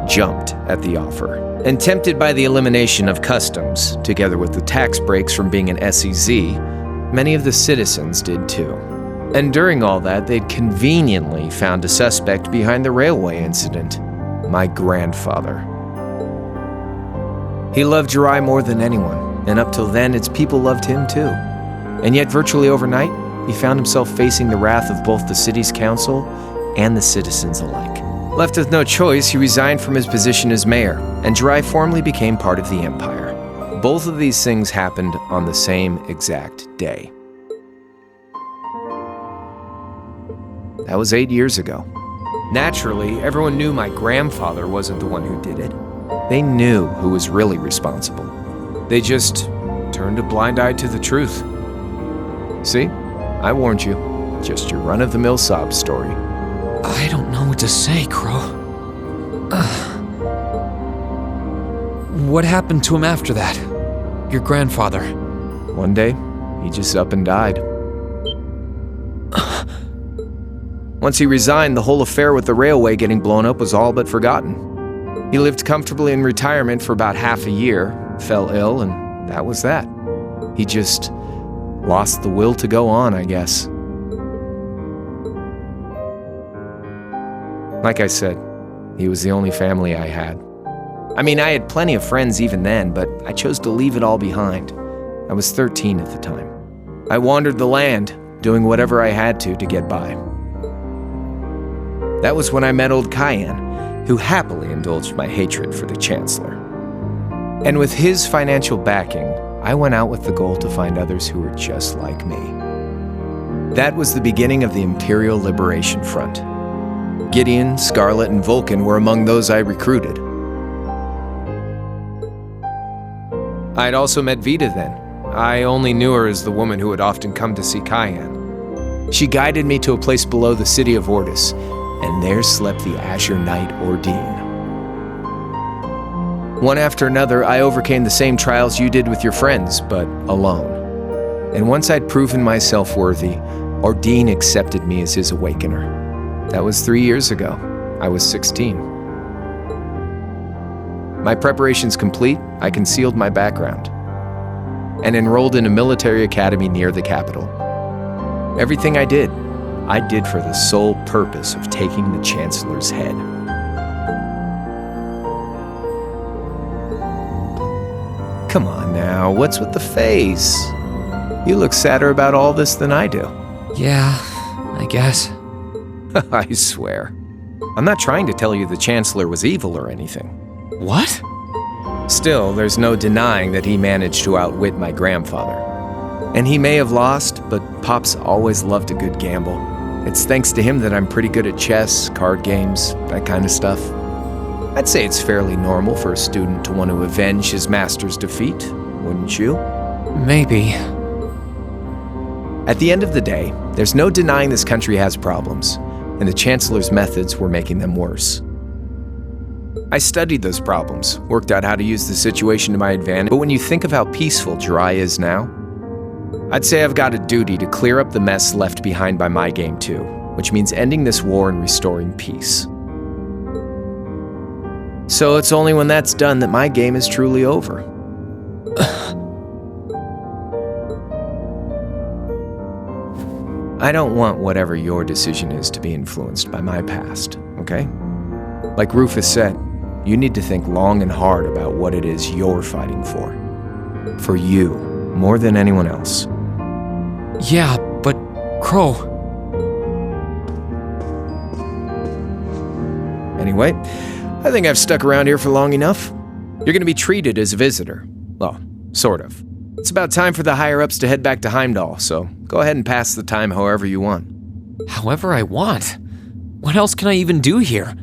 jumped at the offer. And tempted by the elimination of customs, together with the tax breaks from being an SEZ, many of the citizens did too. And during all that, they'd conveniently found a suspect behind the railway incident, my grandfather. He loved Jirai more than anyone, and up till then, its people loved him too. And yet, virtually overnight, he found himself facing the wrath of both the city's council and the citizens alike. Left with no choice, he resigned from his position as mayor, and Jirai formally became part of the empire. Both of these things happened on the same exact day. That was 8 years ago. Naturally, everyone knew my grandfather wasn't the one who did it. They knew who was really responsible. They just turned a blind eye to the truth. See? I warned you. Just your run-of-the-mill sob story. I don't know what to say, Crow. What happened to him after that? Your grandfather. One day, he just up and died. Once he resigned, the whole affair with the railway getting blown up was all but forgotten. He lived comfortably in retirement for about half a year, fell ill, and that was that. He just lost the will to go on, I guess. Like I said, he was the only family I had. I mean, I had plenty of friends even then, but I chose to leave it all behind. I was 13 at the time. I wandered the land, doing whatever I had to get by. That was when I met old Cayenne, who happily indulged my hatred for the Chancellor. And with his financial backing, I went out with the goal to find others who were just like me. That was the beginning of the Imperial Liberation Front. Gideon, Scarlet, and Vulcan were among those I recruited. I had also met Vita then. I only knew her as the woman who would often come to see Cayenne. She guided me to a place below the city of Ortis, and there slept the Azure Knight Ordine. One after another, I overcame the same trials you did with your friends, but alone. And once I'd proven myself worthy, Ordine accepted me as his awakener. That was 3 years ago. I was 16. My preparations complete, I concealed my background and enrolled in a military academy near the capital. Everything I did for the sole purpose of taking the Chancellor's head. Come on now, what's with the face? You look sadder about all this than I do. Yeah, I guess. I swear. I'm not trying to tell you the Chancellor was evil or anything. What? Still, there's no denying that he managed to outwit my grandfather. And he may have lost, but Pop's always loved a good gamble. It's thanks to him that I'm pretty good at chess, card games, that kind of stuff. I'd say it's fairly normal for a student to want to avenge his master's defeat, wouldn't you? Maybe. At the end of the day, there's no denying this country has problems, and the Chancellor's methods were making them worse. I studied those problems, worked out how to use the situation to my advantage, but when you think of how peaceful Jirai is now, I'd say I've got a duty to clear up the mess left behind by my game too, which means ending this war and restoring peace. So it's only when that's done that my game is truly over. I don't want whatever your decision is to be influenced by my past, okay? Like Rufus said, you need to think long and hard about what it is you're fighting for. For you, more than anyone else. Yeah, but Crow... Anyway, I think I've stuck around here for long enough. You're going to be treated as a visitor. Well, sort of. It's about time for the higher-ups to head back to Heimdall, so go ahead and pass the time however you want. however I want. What else can I even do here?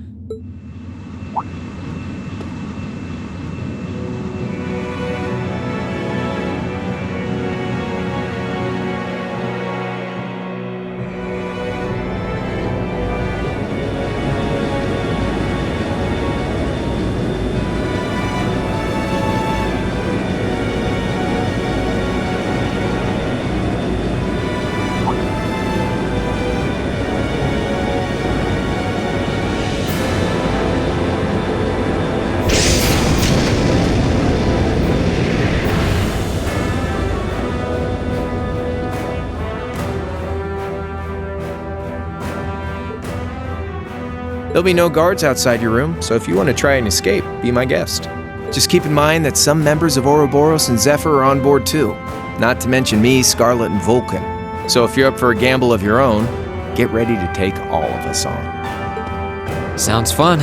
There'll be no guards outside your room, so if you want to try and escape, be my guest. Just keep in mind that some members of Ouroboros and Zephyr are on board too, not to mention me, Scarlet, and Vulcan. So if you're up for a gamble of your own, get ready to take all of us on. Sounds fun.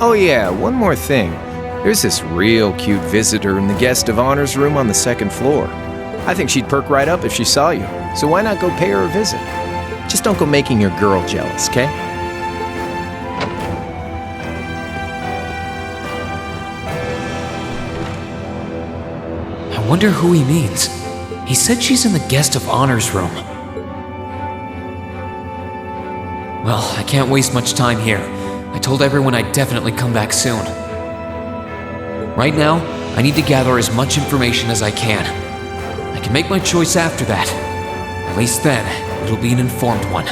Oh yeah, one more thing. There's this real cute visitor in the guest of honors room on the second floor. I think she'd perk right up if she saw you, so why not go pay her a visit? Just don't go making your girl jealous, okay? I wonder who he means. He said she's in the guest of honors room. Well, I can't waste much time here. I told everyone I'd definitely come back soon. Right now, I need to gather as much information as I can. I can make my choice after that. At least then, it'll be an informed one.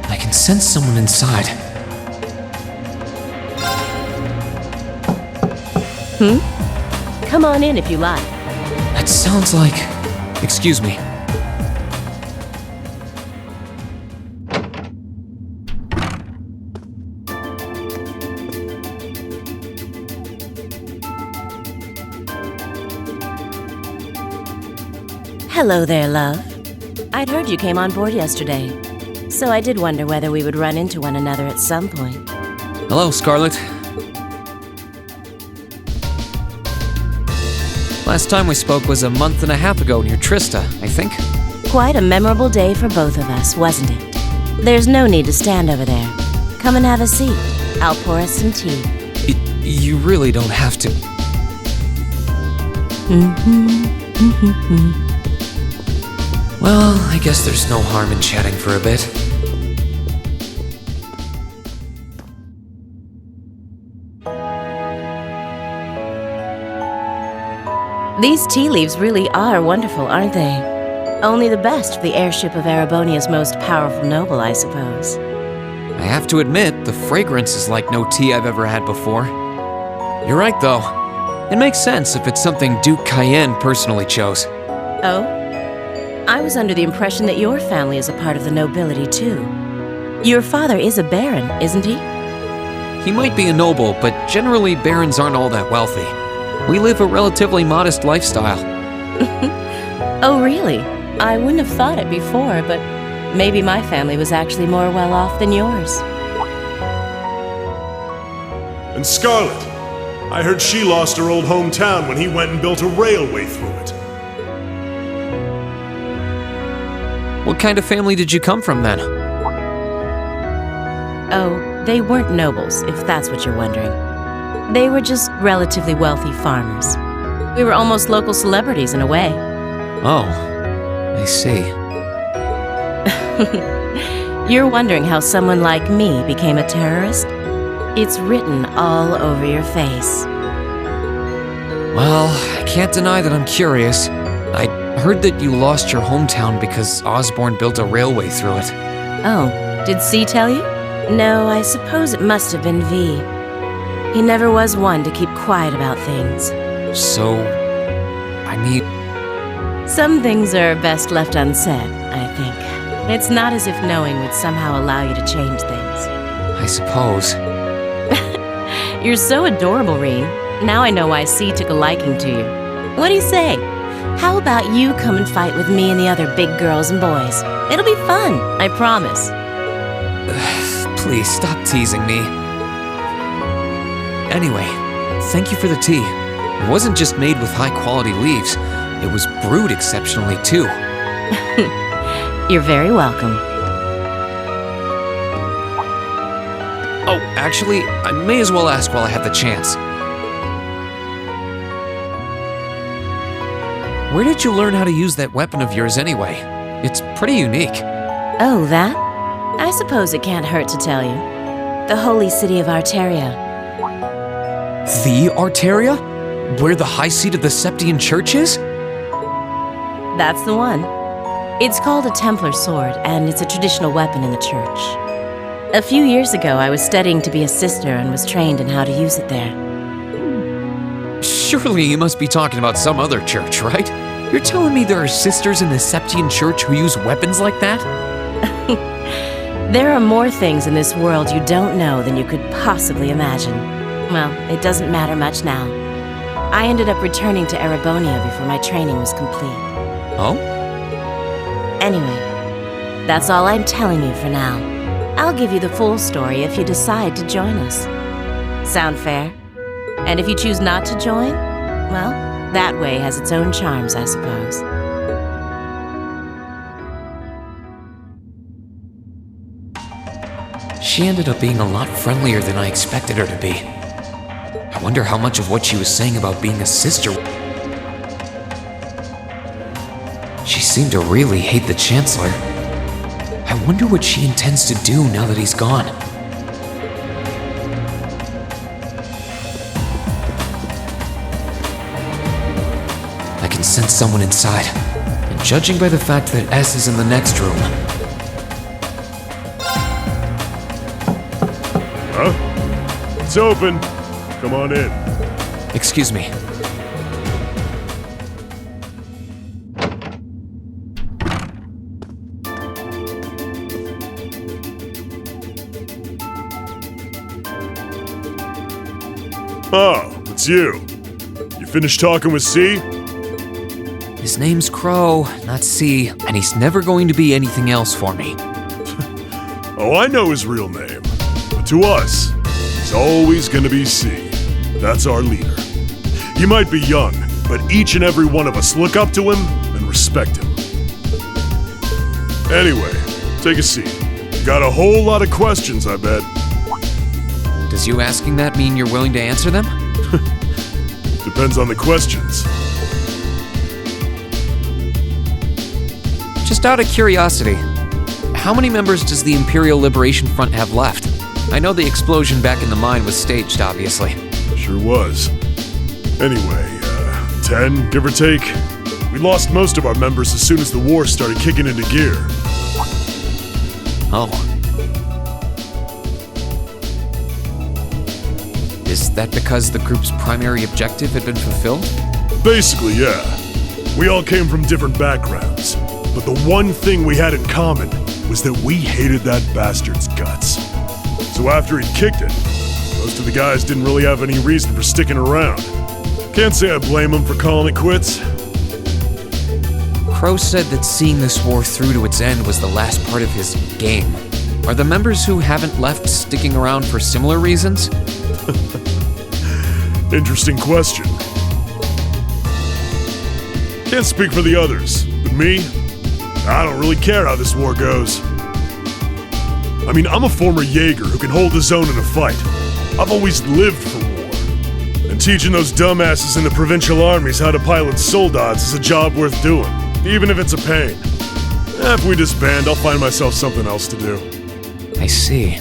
I can sense someone inside. Come on in if you like. That sounds like... Excuse me. Hello there, love. I'd heard you came on board yesterday, so I did wonder whether we would run into one another at some point. Hello, Scarlet. Last time we spoke was a month and a half ago near Trista, I think. Quite a memorable day for both of us, wasn't it? There's no need to stand over there. Come and have a seat. I'll pour us some tea. You really don't have to. Well, I guess there's no harm in chatting for a bit. These tea leaves really are wonderful, aren't they? Only the best for the airship of Erebonia's most powerful noble, I suppose. I have to admit, the fragrance is like no tea I've ever had before. You're right, though. It makes sense if it's something Duke Cayenne personally chose. Oh? I was under the impression that your family is a part of the nobility, too. Your father is a baron, isn't he? He might be a noble, but generally barons aren't all that wealthy. We live a relatively modest lifestyle. Oh, really? I wouldn't have thought it before, but maybe my family was actually more well off than yours. And Scarlet, I heard she lost her old hometown when he went and built a railway through it. What kind of family did you come from then? Oh, they weren't nobles, if that's what you're wondering. They were just relatively wealthy farmers. We were almost local celebrities in a way. Oh, I see. You're wondering how someone like me became a terrorist? It's written all over your face. Well, I can't deny that I'm curious. I heard that you lost your hometown because Osborne built a railway through it. Oh, did C tell you? No, I suppose it must have been V. He never was one to keep quiet about things. So, I mean... Some things are best left unsaid, I think. It's not as if knowing would somehow allow you to change things. I suppose. You're so adorable, Reen. Now I know why C took a liking to you. What do you say? How about you come and fight with me and the other big girls and boys? It'll be fun, I promise. Please stop teasing me. Anyway, thank you for the tea. It wasn't just made with high-quality leaves. It was brewed exceptionally, too. You're very welcome. Oh, actually, I may as well ask while I have the chance. Where did you learn how to use that weapon of yours anyway? It's pretty unique. Oh, that? I suppose it can't hurt to tell you. The holy city of Arteria. The Arteria? Where the high seat of the Septian Church is? That's the one. It's called a Templar sword, and it's a traditional weapon in the church. A few years ago, I was studying to be a sister and was trained in how to use it there. Surely you must be talking about some other church, right? You're telling me there are sisters in the Septian Church who use weapons like that? There are more things in this world you don't know than you could possibly imagine. Well, it doesn't matter much now. I ended up returning to Erebonia before my training was complete. Oh? Anyway, that's all I'm telling you for now. I'll give you the full story if you decide to join us. Sound fair? And if you choose not to join, well, that way has its own charms, I suppose. She ended up being a lot friendlier than I expected her to be. I wonder how much of what she was saying about being a sister. She seemed to really hate the Chancellor. I wonder what she intends to do now that he's gone. I can sense someone inside, and judging by the fact that S is in the next room. Huh? It's open. Come on in. Excuse me. Oh, it's you. You finished talking with C? His name's Crow, not C, and he's never going to be anything else for me. Oh, I know his real name. But to us, he's always gonna be C. That's our leader. He might be young, but each and every one of us look up to him and respect him. Anyway, take a seat. You got a whole lot of questions, I bet. Does you asking that mean you're willing to answer them? Depends on the questions. Just out of curiosity, how many members does the Imperial Liberation Front have left? I know the explosion back in the mine was staged, obviously. Sure was. Anyway, 10, give or take. We lost most of our members as soon as the war started kicking into gear. Oh. Is that because the group's primary objective had been fulfilled? Basically, yeah. We all came from different backgrounds, but the one thing we had in common was that we hated that bastard's guts. So after he'd kicked it, most of the guys didn't really have any reason for sticking around. Can't say I blame them for calling it quits. Crow said that seeing this war through to its end was the last part of his game. Are the members who haven't left sticking around for similar reasons? Interesting question. Can't speak for the others, but me, I don't really care how this war goes. I mean, I'm a former Jaeger who can hold his own in a fight. I've always lived for war. And teaching those dumbasses in the provincial armies how to pilot soldats is a job worth doing, even if it's a pain. If we disband, I'll find myself something else to do. I see.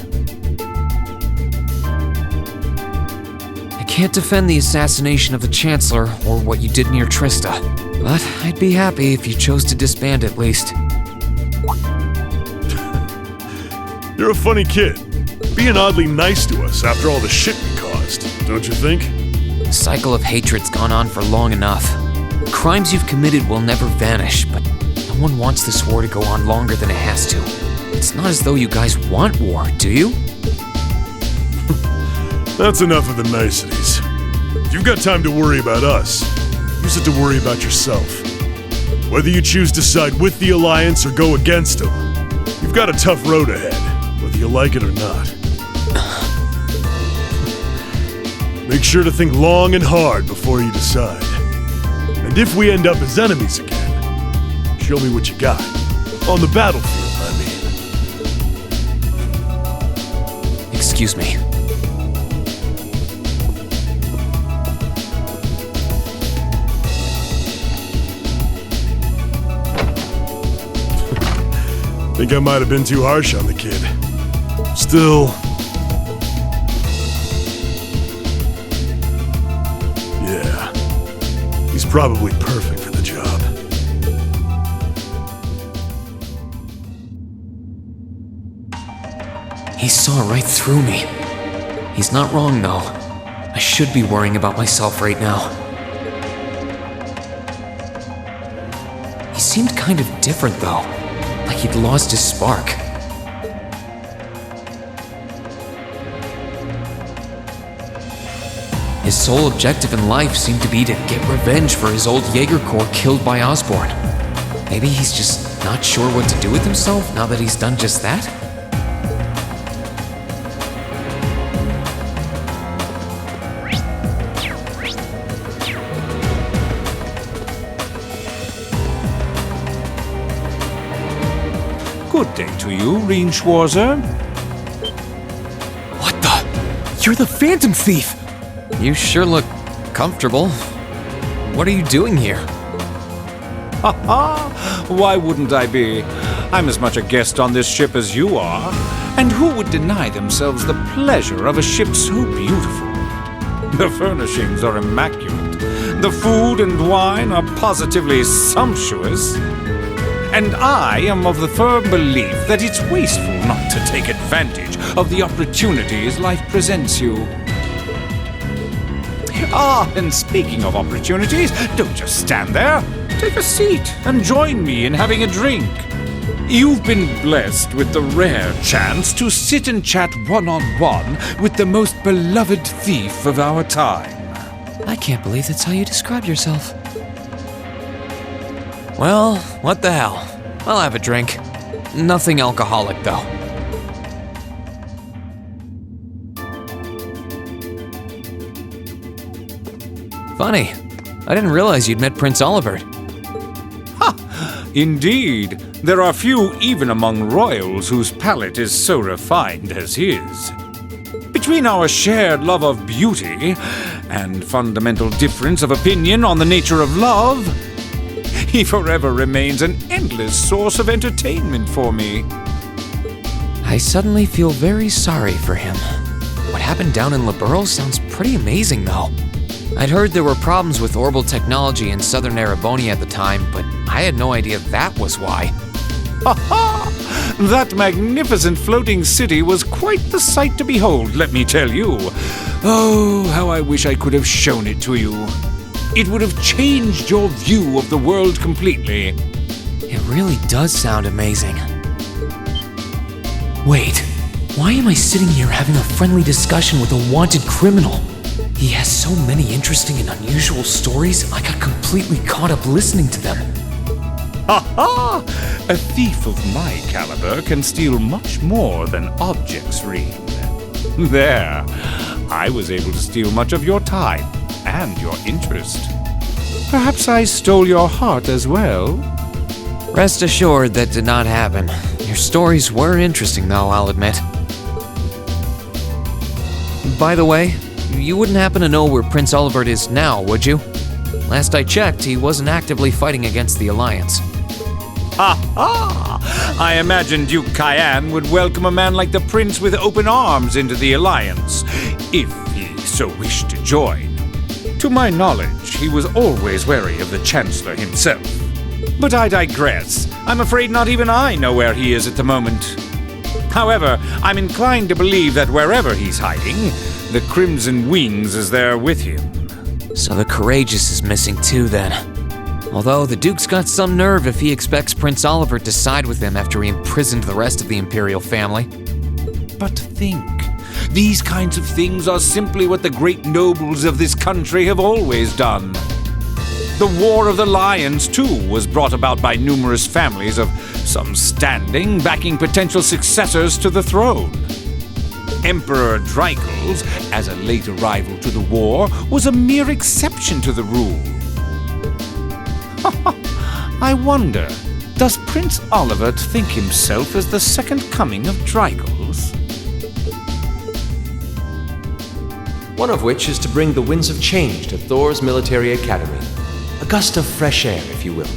I can't defend the assassination of the Chancellor or what you did near Trista, but I'd be happy if you chose to disband at least. You're a funny kid. Being oddly nice to us after all the shit we caused, don't you think? The cycle of hatred's gone on for long enough. Crimes you've committed will never vanish, but no one wants this war to go on longer than it has to. It's not as though you guys want war, do you? That's enough of the niceties. If you've got time to worry about us, use it to worry about yourself. Whether you choose to side with the Alliance or go against them, you've got a tough road ahead, whether you like it or not. Make sure to think long and hard before you decide. And if we end up as enemies again, show me what you got. On the battlefield, I mean. Excuse me. Think I might have been too harsh on the kid. Still... yeah. He's probably perfect for the job. He saw right through me. He's not wrong, though. I should be worrying about myself right now. He seemed kind of different, though. Like he'd lost his spark. His sole objective in life seemed to be to get revenge for his old Jaeger Corps killed by Osborn. Maybe he's just not sure what to do with himself now that he's done just that? Good day to you, Reen Schwarzer. What the? You're the Phantom Thief! You sure look comfortable. What are you doing here? Ha ha! Why wouldn't I be? I'm as much a guest on this ship as you are. And who would deny themselves the pleasure of a ship so beautiful? The furnishings are immaculate. The food and wine are positively sumptuous. And I am of the firm belief that it's wasteful not to take advantage of the opportunities life presents you. Ah, and speaking of opportunities, don't just stand there. Take a seat and join me in having a drink. You've been blessed with the rare chance to sit and chat one-on-one with the most beloved thief of our time. I can't believe that's how you describe yourself. Well, what the hell? I'll have a drink. Nothing alcoholic, though. Funny. I didn't realize you'd met Prince Olivert. Ha! Indeed. There are few even among royals whose palate is so refined as his. Between our shared love of beauty and fundamental difference of opinion on the nature of love, he forever remains an endless source of entertainment for me. I suddenly feel very sorry for him. What happened down in Liberl sounds pretty amazing, though. I'd heard there were problems with orbital technology in southern Erebonia at the time, but I had no idea that was why. Ha ha! That magnificent floating city was quite the sight to behold, let me tell you. Oh, how I wish I could have shown it to you. It would have changed your view of the world completely. It really does sound amazing. Wait, why am I sitting here having a friendly discussion with a wanted criminal? He has so many interesting and unusual stories, I got completely caught up listening to them. Ha ha! A thief of my caliber can steal much more than objects, Reen. There, I was able to steal much of your time and your interest. Perhaps I stole your heart as well? Rest assured that did not happen. Your stories were interesting, though, I'll admit. By the way, you wouldn't happen to know where Prince Olivert is now, would you? Last I checked, he wasn't actively fighting against the Alliance. Ha ha! I imagined Duke Cayenne would welcome a man like the Prince with open arms into the Alliance, if he so wished to join. To my knowledge, he was always wary of the Chancellor himself. But I digress. I'm afraid not even I know where he is at the moment. However, I'm inclined to believe that wherever he's hiding, the Crimson Wings is there with him. So the Courageous is missing too, then. Although the Duke's got some nerve if he expects Prince Olivert to side with him after he imprisoned the rest of the Imperial family. But think, These kinds of things are simply what the great nobles of this country have always done. The War of the Lions, too, was brought about by numerous families of some standing backing potential successors to the throne. Emperor Dreikels, as a late arrival to the war, was a mere exception to the rule. I wonder, does Prince Oliver think himself as the second coming of Dreikels? One of which is to bring the winds of change to Thor's military academy. A gust of fresh air, if you will.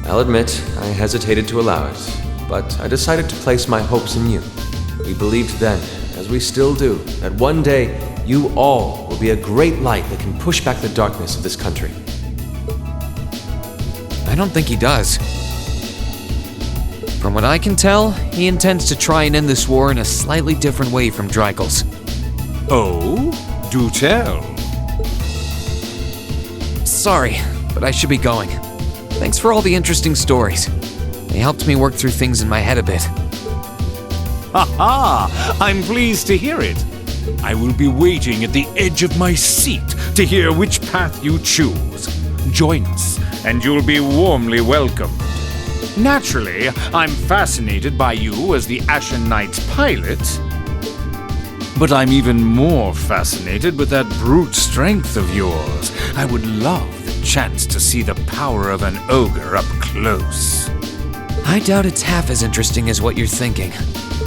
I'll admit, I hesitated to allow it, but I decided to place my hopes in you. We believed then, as we still do, that one day you all will be a great light that can push back the darkness of this country. I don't think he does. From what I can tell, he intends to try and end this war in a slightly different way from Dreikels. Oh? Do tell. Sorry, but I should be going. Thanks for all the interesting stories. They helped me work through things in my head a bit. Ha! I'm pleased to hear it. I will be waiting at the edge of my seat to hear which path you choose. Join us, and you'll be warmly welcomed. Naturally, I'm fascinated by you as the Ashen Knight's pilot. But I'm even more fascinated with that brute strength of yours. I would love the chance to see the power of an ogre up close. I doubt it's half as interesting as what you're thinking.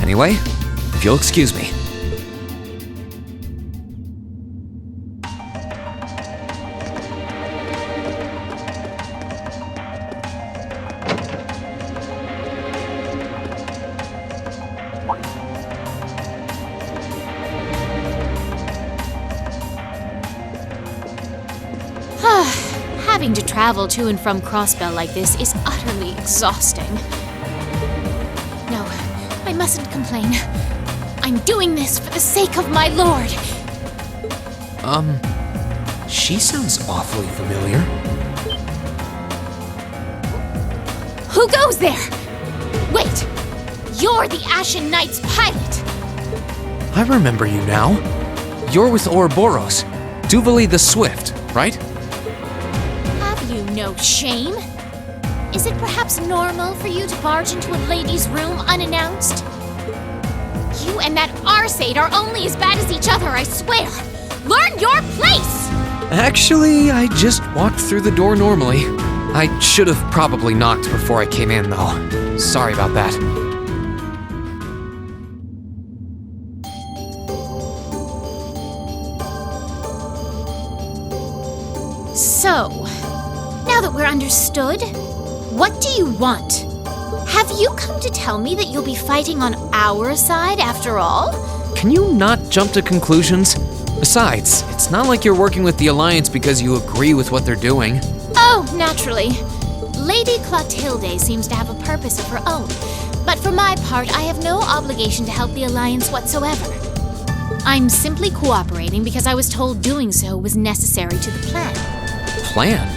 Anyway, if you'll excuse me. Having to travel to and from Crossbell like this is utterly exhausting. No, I mustn't complain. I'm doing this for the sake of my lord. She sounds awfully familiar. Who goes there? Wait, you're the Ashen Knight's pilot. I remember you now. You're with Ouroboros, Duvali the Swift, right? No shame? Is it perhaps normal for you to barge into a lady's room unannounced? You and that Arseid are only as bad as each other, I swear! Learn your place! Actually, I just walked through the door normally. I should have probably knocked before I came in, though. Sorry about that. So, now that we're understood, what do you want? Have you come to tell me that you'll be fighting on our side after all? Can you not jump to conclusions? Besides, it's not like you're working with the Alliance because you agree with what they're doing. Oh, naturally. Lady Clotilde seems to have a purpose of her own, but for my part, I have no obligation to help the Alliance whatsoever. I'm simply cooperating because I was told doing so was necessary to the plan. Plan?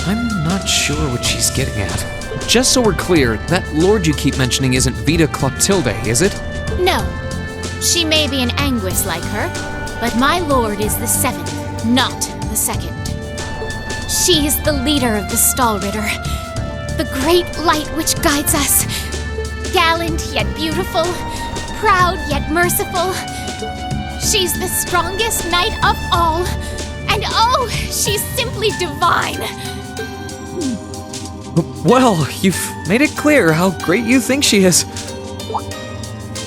I'm not sure what she's getting at. Just so we're clear, that lord you keep mentioning isn't Vita Clotilde, is it? No. She may be an Anguis like her, but my lord is the seventh, not the second. She is the leader of the Stallritter, the great light which guides us. Gallant yet beautiful, proud yet merciful. She's the strongest knight of all, and oh, she's simply divine. Well, you've made it clear how great you think she is.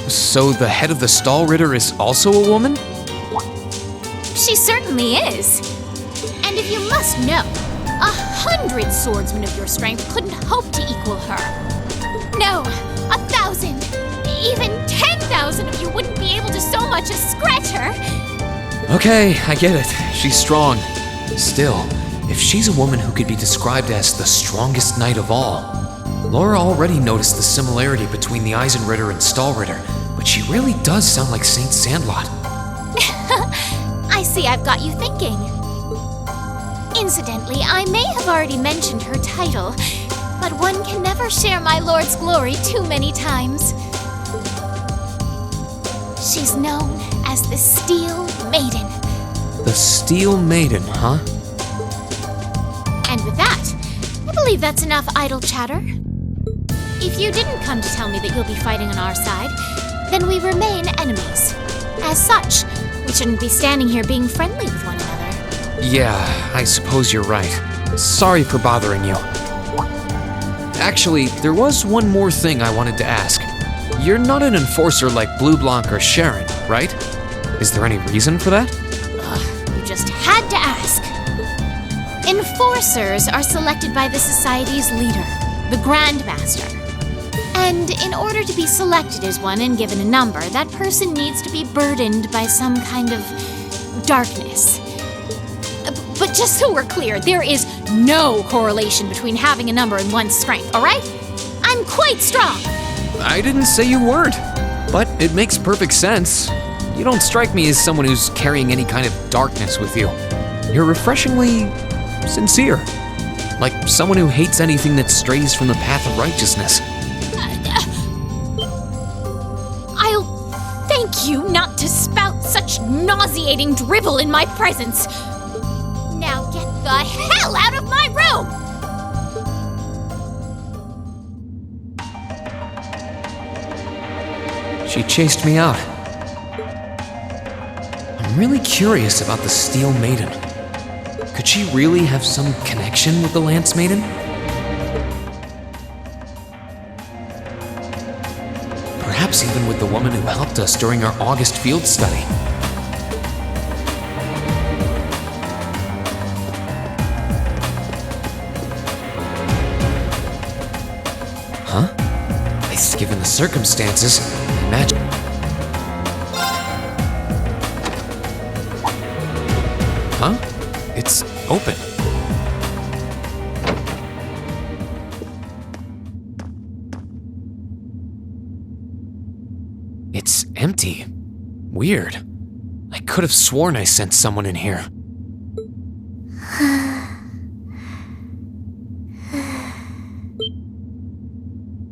So the head of the Stallritter is also a woman? She certainly is. And if you must know, 100 swordsmen of your strength couldn't hope to equal her. No, 1,000, even 10,000 of you wouldn't be able to so much as scratch her. Okay, I get it. She's strong. Still, if she's a woman who could be described as the strongest knight of all, Laura already noticed the similarity between the Eisenritter and Stallritter, but she really does sound like Saint Sandlot. I see I've got you thinking. Incidentally, I may have already mentioned her title, but one can never share my lord's glory too many times. She's known as the Steel Maiden. The Steel Maiden, huh? And with that, I believe that's enough idle chatter. If you didn't come to tell me that you'll be fighting on our side, then we remain enemies. As such, we shouldn't be standing here being friendly with one another. Yeah, I suppose you're right. Sorry for bothering you. Actually, there was one more thing I wanted to ask. You're not an enforcer like Blue Blanc or Sharon, right? Is there any reason for that? You just had to ask. Enforcers are selected by the Society's leader, the Grandmaster. And in order to be selected as one and given a number, that person needs to be burdened by some kind of darkness. But just so we're clear, there is no correlation between having a number and one's strength, alright? I'm quite strong. I didn't say you weren't, but it makes perfect sense. You don't strike me as someone who's carrying any kind of darkness with you. You're refreshingly sincere. Like someone who hates anything that strays from the path of righteousness. I'll thank you not to spout such nauseating drivel in my presence. Now get the hell out of my room! She chased me out. I'm really curious about the Steel Maiden. Could she really have some connection with the Lance Maiden? Perhaps even with the woman who helped us during our August field study. Huh? At least given the circumstances, I imagine. Huh? It's open. It's empty. Weird. I could have sworn I sent someone in here.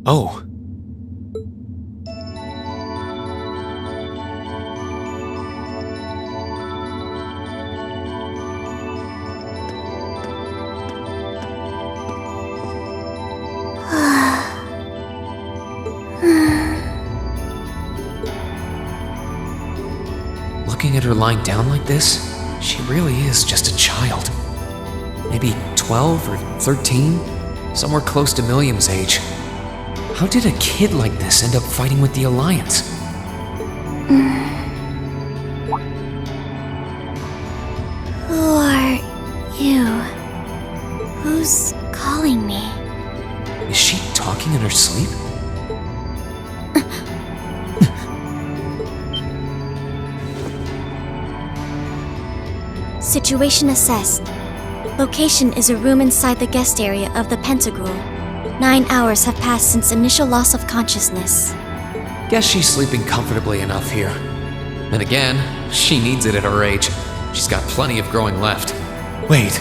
Oh. Looking at her lying down like this, she really is just a child. Maybe 12 or 13, somewhere close to Milliam's age. How did a kid like this end up fighting with the Alliance? Who are you? Who's calling me? Is she talking in her sleep? Situation assessed. Location is a room inside the guest area of the Pentagram. 9 hours have passed since initial loss of consciousness. Guess she's sleeping comfortably enough here. Then again, she needs it at her age. She's got plenty of growing left. Wait.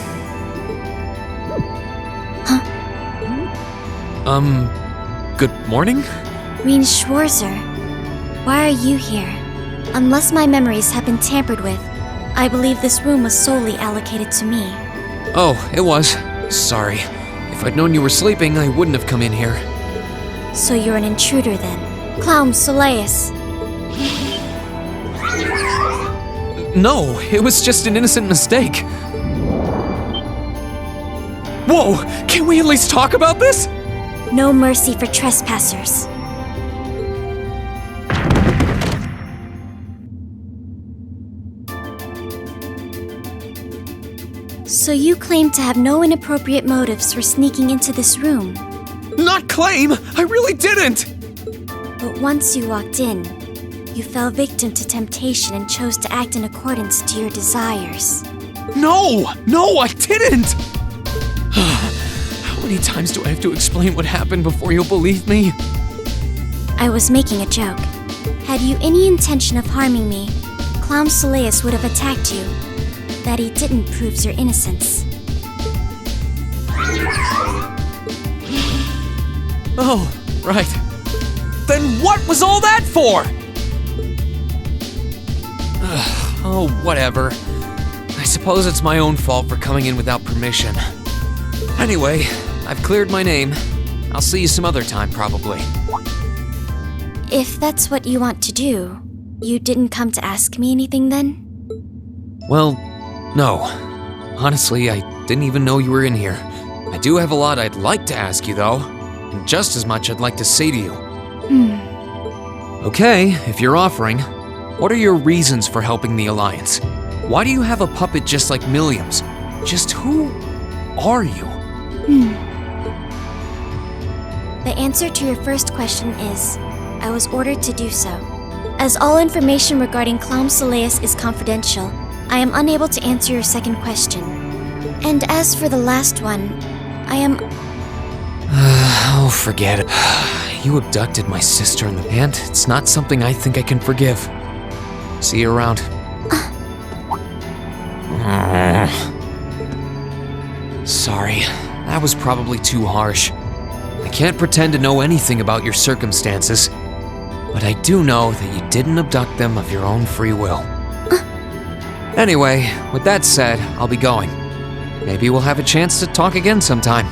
Huh? Good morning? Reen Schwarzer, why are you here? Unless my memories have been tampered with, I believe this room was solely allocated to me. Oh, it was. Sorry. If I'd known you were sleeping, I wouldn't have come in here. So you're an intruder then? Clown Soleus. No, it was just an innocent mistake. Whoa! Can we at least talk about this? No mercy for trespassers. So you claim to have no inappropriate motives for sneaking into this room? Not claim! I really didn't! But once you walked in, you fell victim to temptation and chose to act in accordance to your desires. No! No, I didn't! How many times do I have to explain what happened before you'll believe me? I was making a joke. Had you any intention of harming me, Clown Soleus would have attacked you. That he didn't proves your innocence. Oh, right. Then what was all that for? Oh, whatever. I suppose it's my own fault for coming in without permission. Anyway, I've cleared my name. I'll see you some other time, probably. If that's what you want to do, you didn't come to ask me anything then? Well, no. Honestly, I didn't even know you were in here. I do have a lot I'd like to ask you, though, and just as much I'd like to say to you. Okay, if you're offering, what are your reasons for helping the Alliance? Why do you have a puppet just like Milliam's? Just who are you? The answer to your first question is, I was ordered to do so. As all information regarding Clown Soleus is confidential, I am unable to answer your second question. And as for the last one, I am... Oh, forget it. You abducted my sister and it's not something I think I can forgive. See you around. Sorry, that was probably too harsh. I can't pretend to know anything about your circumstances, but I do know that you didn't abduct them of your own free will. Anyway, with that said, I'll be going. Maybe we'll have a chance to talk again sometime.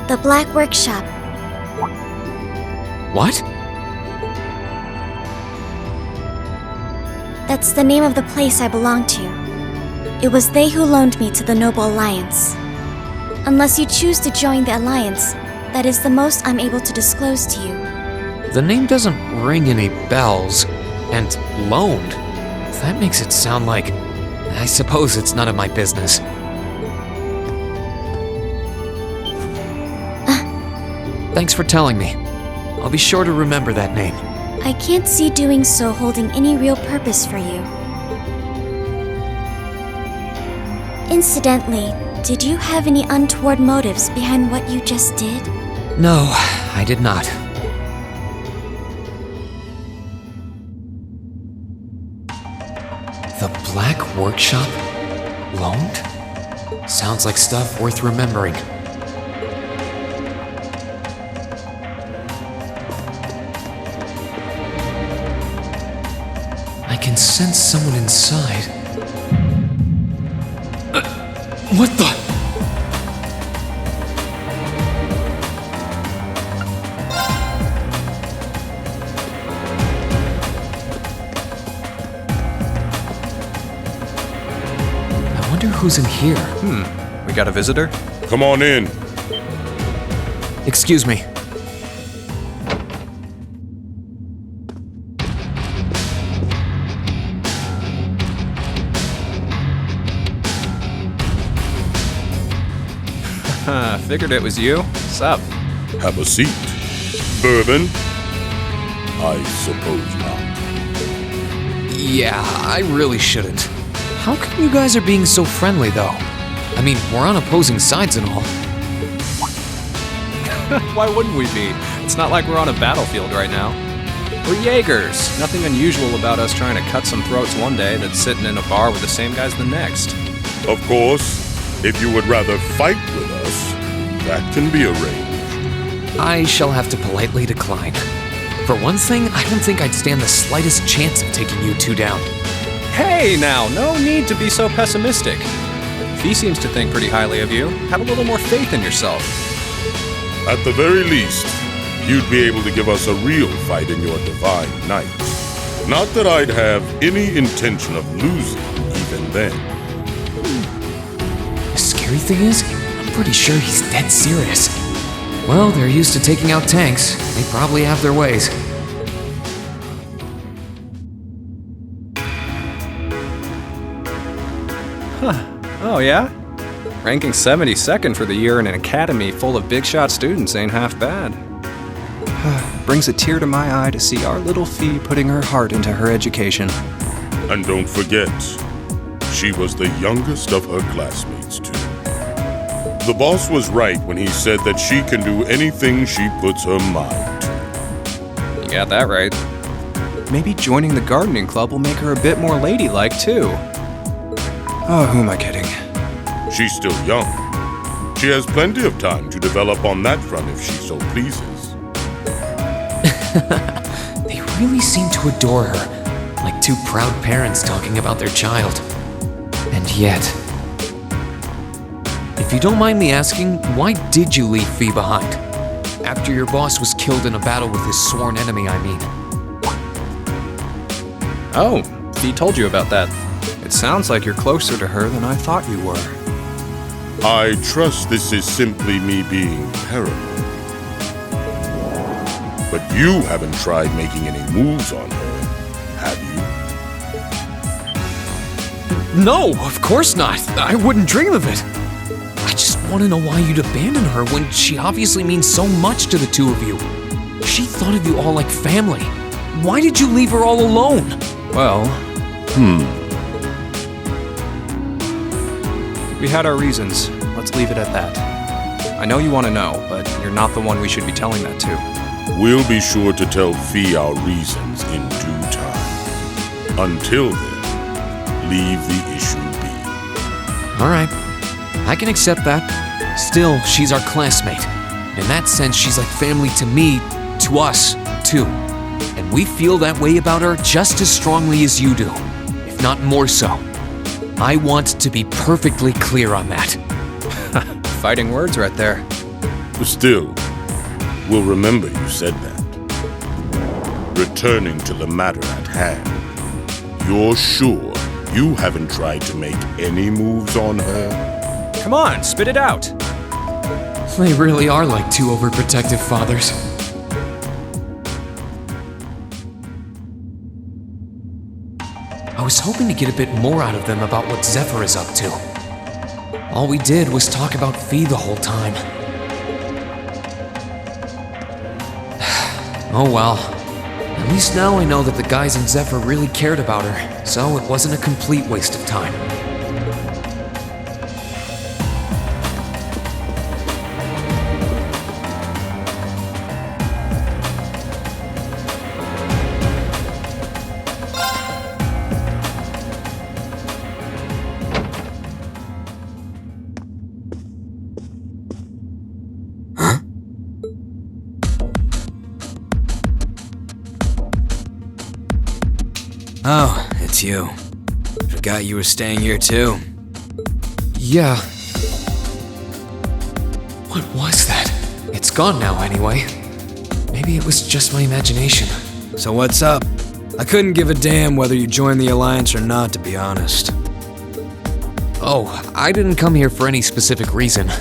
The Black Workshop. What? That's the name of the place I belong to. It was they who loaned me to the Noble Alliance. Unless you choose to join the Alliance, that is the most I'm able to disclose to you. The name doesn't ring any bells, and loaned. That makes it sound like... I suppose it's none of my business. Thanks for telling me. I'll be sure to remember that name. I can't see doing so holding any real purpose for you. Incidentally, did you have any untoward motives behind what you just did? No, I did not. The Black Workshop? Loaned? Sounds like stuff worth remembering. I can sense someone inside. What the? I wonder who's in here. We got a visitor? Come on in. Excuse me. Figured it was you. Sup? Have a seat. Bourbon? I suppose not. Yeah, I really shouldn't. How come you guys are being so friendly, though? I mean, we're on opposing sides and all. Why wouldn't we be? It's not like we're on a battlefield right now. We're Jaegers. Nothing unusual about us trying to cut some throats one day that's sitting in a bar with the same guys the next. Of course, if you would rather fight with us, that can be arranged. I shall have to politely decline. For one thing, I don't think I'd stand the slightest chance of taking you two down. Hey now, no need to be so pessimistic. If he seems to think pretty highly of you, have a little more faith in yourself. At the very least, you'd be able to give us a real fight in your divine night. Not that I'd have any intention of losing even then. The scary thing is, I'm pretty sure he's dead serious. Well, they're used to taking out tanks. They probably have their ways. Huh. Oh yeah? Ranking 72nd for the year in an academy full of big shot students ain't half bad. Brings a tear to my eye to see our little Fee putting her heart into her education. And don't forget, she was the youngest of her classmates, too. The boss was right when he said that she can do anything she puts her mind to. You got that right. Maybe joining the gardening club will make her a bit more ladylike, too. Oh, who am I kidding? She's still young. She has plenty of time to develop on that front if she so pleases. They really seem to adore her. like two proud parents talking about their child. And yet... If you don't mind me asking, why did you leave Fee behind? After your boss was killed in a battle with his sworn enemy, I mean. Oh, Fee told you about that. It sounds like you're closer to her than I thought you were. I trust this is simply me being paranoid. But you haven't tried making any moves on her, have you? No, of course not. I wouldn't dream of it. I just want to know why you'd abandon her when she obviously means so much to the two of you. She thought of you all like family. Why did you leave her all alone? Well... We had our reasons. Let's leave it at that. I know you want to know, but you're not the one we should be telling that to. We'll be sure to tell Fee our reasons in due time. Until then, leave the issue be. All right. I can accept that. Still, she's our classmate. In that sense, she's like family to me, to us, too. And we feel that way about her just as strongly as you do, if not more so. I want to be perfectly clear on that. Fighting words right there. Still, we'll remember you said that. Returning to the matter at hand, you're sure you haven't tried to make any moves on her? Come on, spit it out. They really are like two overprotective fathers. I was hoping to get a bit more out of them about what Zephyr is up to. All we did was talk about Fee the whole time. Oh well. At least now I know that the guys in Zephyr really cared about her, so it wasn't a complete waste of time. Oh, it's you. Forgot you were staying here too. Yeah. What was that? It's gone now anyway. Maybe it was just my imagination. So what's up? I couldn't give a damn whether you joined the Alliance or not, to be honest. Oh, I didn't come here for any specific reason.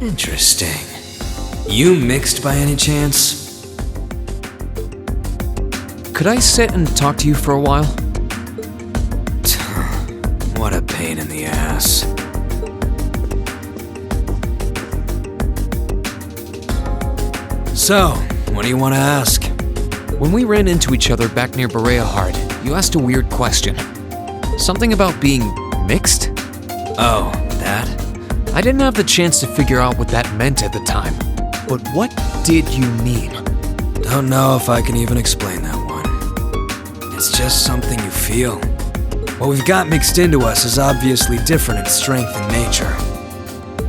Interesting. You mixed by any chance? Could I sit and talk to you for a while? What a pain in the ass. So, what do you want to ask? When we ran into each other back near Bereahard, you asked a weird question. Something about being mixed? Oh, that? I didn't have the chance to figure out what that meant at the time. But what did you mean? Don't know if I can even explain that one. It's just something you feel. What we've got mixed into us is obviously different in strength and nature.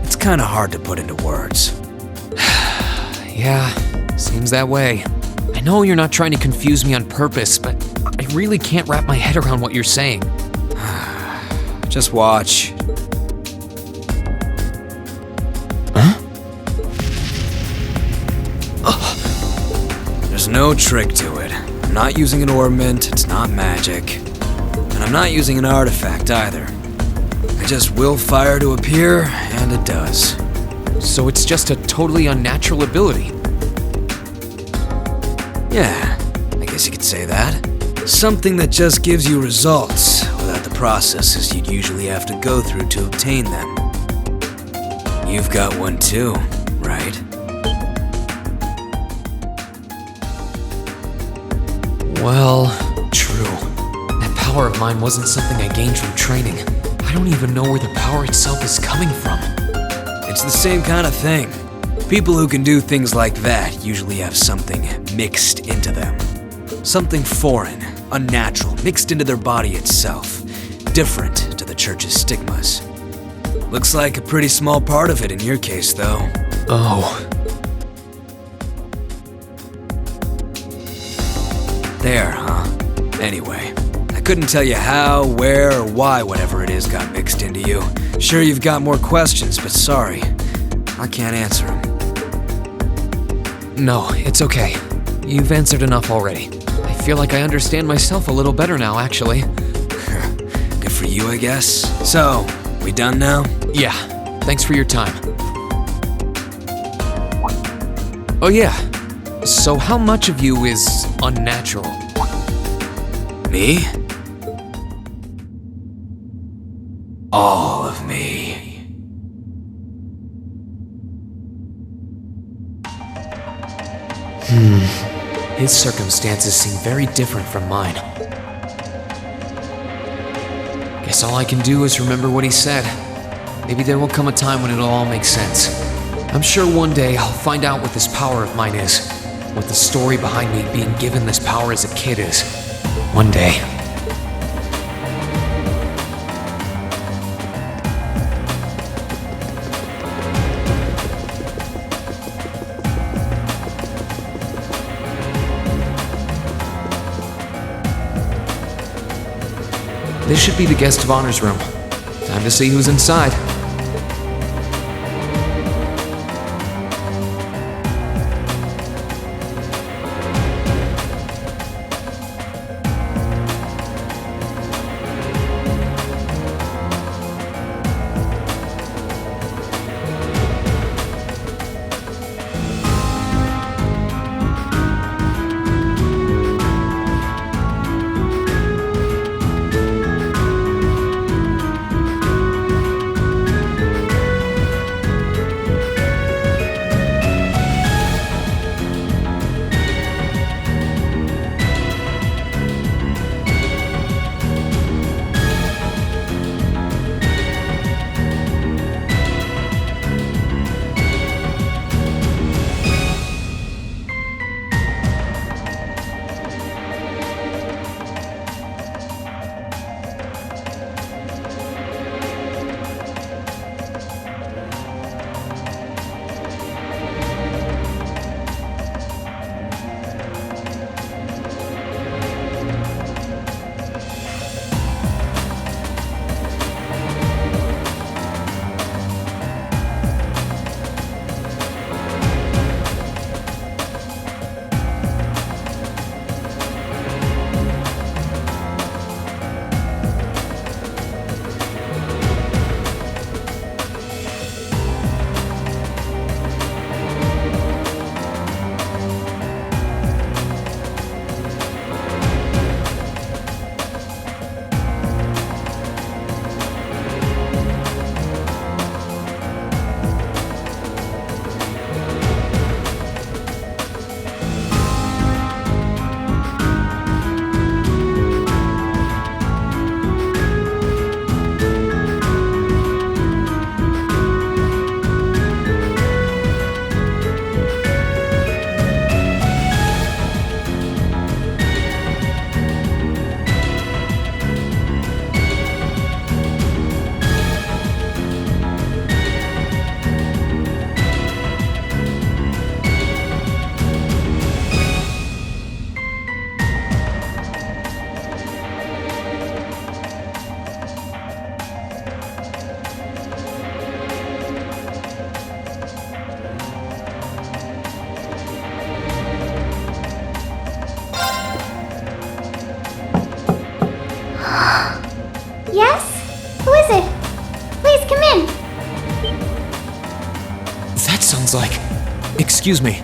It's kind of hard to put into words. Yeah, seems that way. I know you're not trying to confuse me on purpose, but I really can't wrap my head around what you're saying. Just watch. There's no trick to it. I'm not using an ornament, it's not magic. And I'm not using an artifact either. I just will fire to appear, and it does. So it's just a totally unnatural ability? Yeah, I guess you could say that. Something that just gives you results, without the processes you'd usually have to go through to obtain them. You've got one too, right? Well, true. That power of mine wasn't something I gained from training. I don't even know where the power itself is coming from. It's the same kind of thing. People who can do things like that usually have something mixed into them. Something foreign, unnatural, mixed into their body itself. Different to the church's stigmas. Looks like a pretty small part of it in your case, though. Oh. there, huh? Anyway, I couldn't tell you how, where, or why whatever it is got mixed into you. Sure, you've got more questions, but sorry, I can't answer them. No, it's okay. You've answered enough already. I feel like I understand myself a little better now, actually. Good for you, I guess. So, we done now? Yeah, thanks for your time. Oh yeah, so how much of you is unnatural? Me? All of me. His circumstances seem very different from mine. Guess all I can do is remember what he said. Maybe there will come a time when it'll all make sense. I'm sure one day I'll find out what this power of mine is. What the story behind me being given this power as a kid is. One day. This should be the guest of honor's room. Time to see who's inside. Like, excuse me.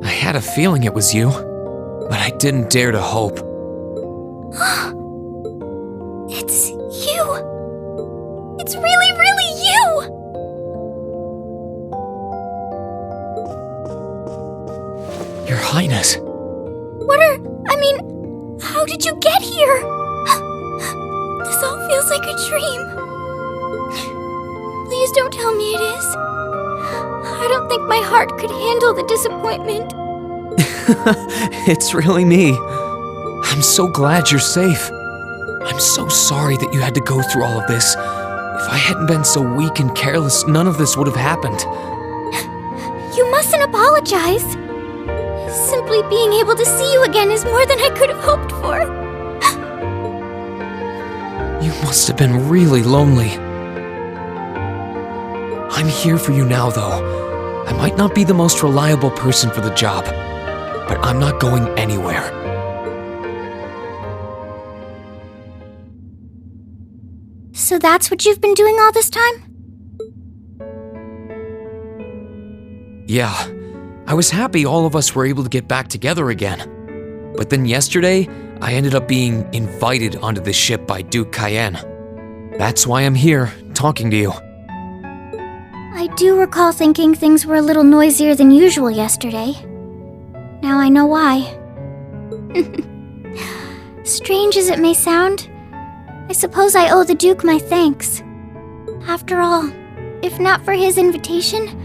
I had a feeling it was you, but I didn't dare to hope. It's you! It's really, really you! Your Highness. How did you get here? This all feels like a dream. Please don't tell me it is. I don't think my heart could handle the disappointment. It's really me. I'm so glad you're safe. I'm so sorry that you had to go through all of this. If I hadn't been so weak and careless, none of this would have happened. You mustn't apologize. Simply being able to see you again is more than I could have hoped for. You must have been really lonely. I'm here for you now, though. I might not be the most reliable person for the job, but I'm not going anywhere. So that's what you've been doing all this time? Yeah, I was happy all of us were able to get back together again. But then yesterday, I ended up being invited onto the ship by Duke Cayenne. That's why I'm here, talking to you. I do recall thinking things were a little noisier than usual yesterday. Now I know why. Strange as it may sound, I suppose I owe the Duke my thanks. After all, if not for his invitation,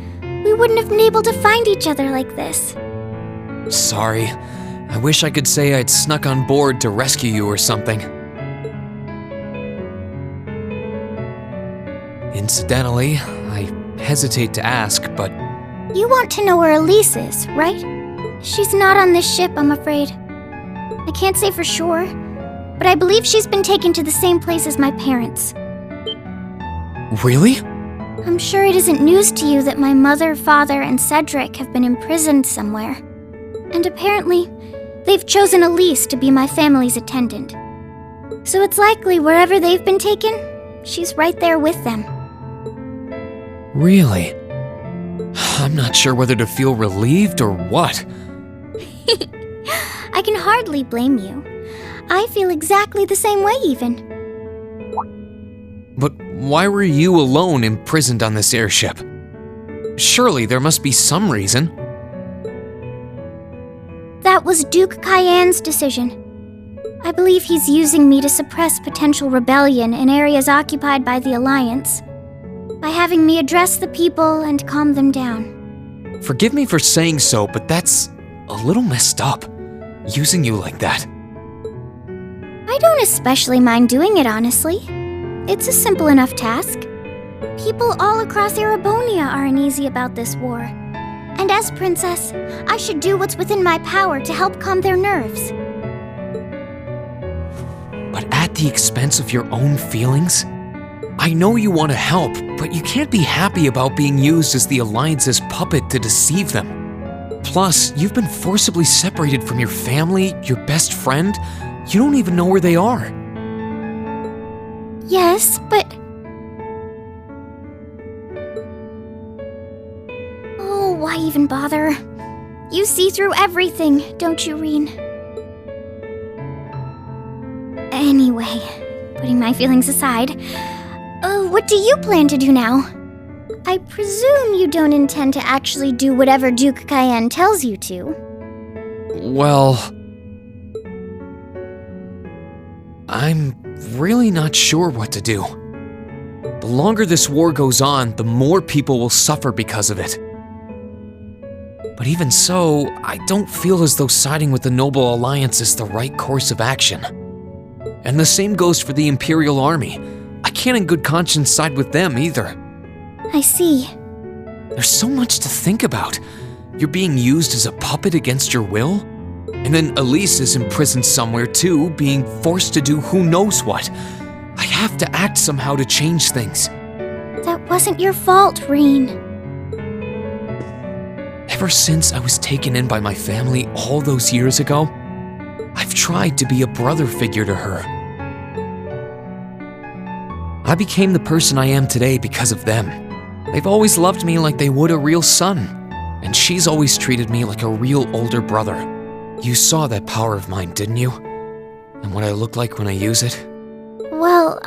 we wouldn't have been able to find each other like this. Sorry. I wish I could say I'd snuck on board to rescue you or something. Incidentally, I hesitate to ask, but... You want to know where Elise is, right? She's not on this ship, I'm afraid. I can't say for sure, but I believe she's been taken to the same place as my parents. Really? I'm sure it isn't news to you that my mother, father, and Cedric have been imprisoned somewhere. And apparently, they've chosen Elise to be my family's attendant. So it's likely wherever they've been taken, she's right there with them. Really? I'm not sure whether to feel relieved or what. I can hardly blame you. I feel exactly the same way, even. But why were you alone imprisoned on this airship? Surely there must be some reason. That was Duke Cayenne's decision. I believe he's using me to suppress potential rebellion in areas occupied by the Alliance, by having me address the people and calm them down. Forgive me for saying so, but that's a little messed up, using you like that. I don't especially mind doing it, honestly. It's a simple enough task. People all across Erebonia are uneasy about this war. And as princess, I should do what's within my power to help calm their nerves. But at the expense of your own feelings? I know you want to help, but you can't be happy about being used as the Alliance's puppet to deceive them. Plus, you've been forcibly separated from your family, your best friend. You don't even know where they are. Yes, but... Oh, why even bother? You see through everything, don't you, Reen? Anyway, putting my feelings aside, what do you plan to do now? I presume you don't intend to actually do whatever Duke Cayenne tells you to. Well... I'm really not sure what to do. The longer this war goes on, the more people will suffer because of it. But even so, I don't feel as though siding with the Noble Alliance is the right course of action. And the same goes for the Imperial Army. I can't in good conscience side with them either. I see. There's so much to think about. You're being used as a puppet against your will? And then Elise is imprisoned somewhere too, being forced to do who knows what. I have to act somehow to change things. That wasn't your fault, Reen. Ever since I was taken in by my family all those years ago, I've tried to be a brother figure to her. I became the person I am today because of them. They've always loved me like they would a real son, and she's always treated me like a real older brother. You saw that power of mine, didn't you? And what I look like when I use it? Well,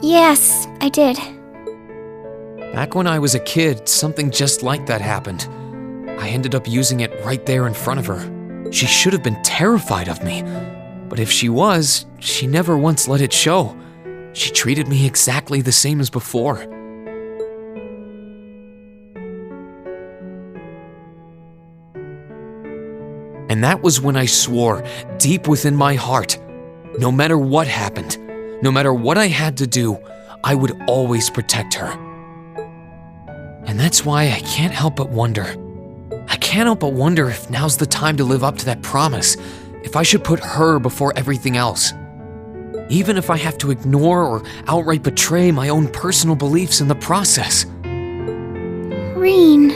yes, I did. Back when I was a kid, something just like that happened. I ended up using it right there in front of her. She should have been terrified of me, but if she was, she never once let it show. She treated me exactly the same as before. And that was when I swore, deep within my heart, no matter what happened, no matter what I had to do, I would always protect her. And that's why I can't help but wonder. I can't help but wonder if now's the time to live up to that promise, if I should put her before everything else. Even if I have to ignore or outright betray my own personal beliefs in the process. Reen.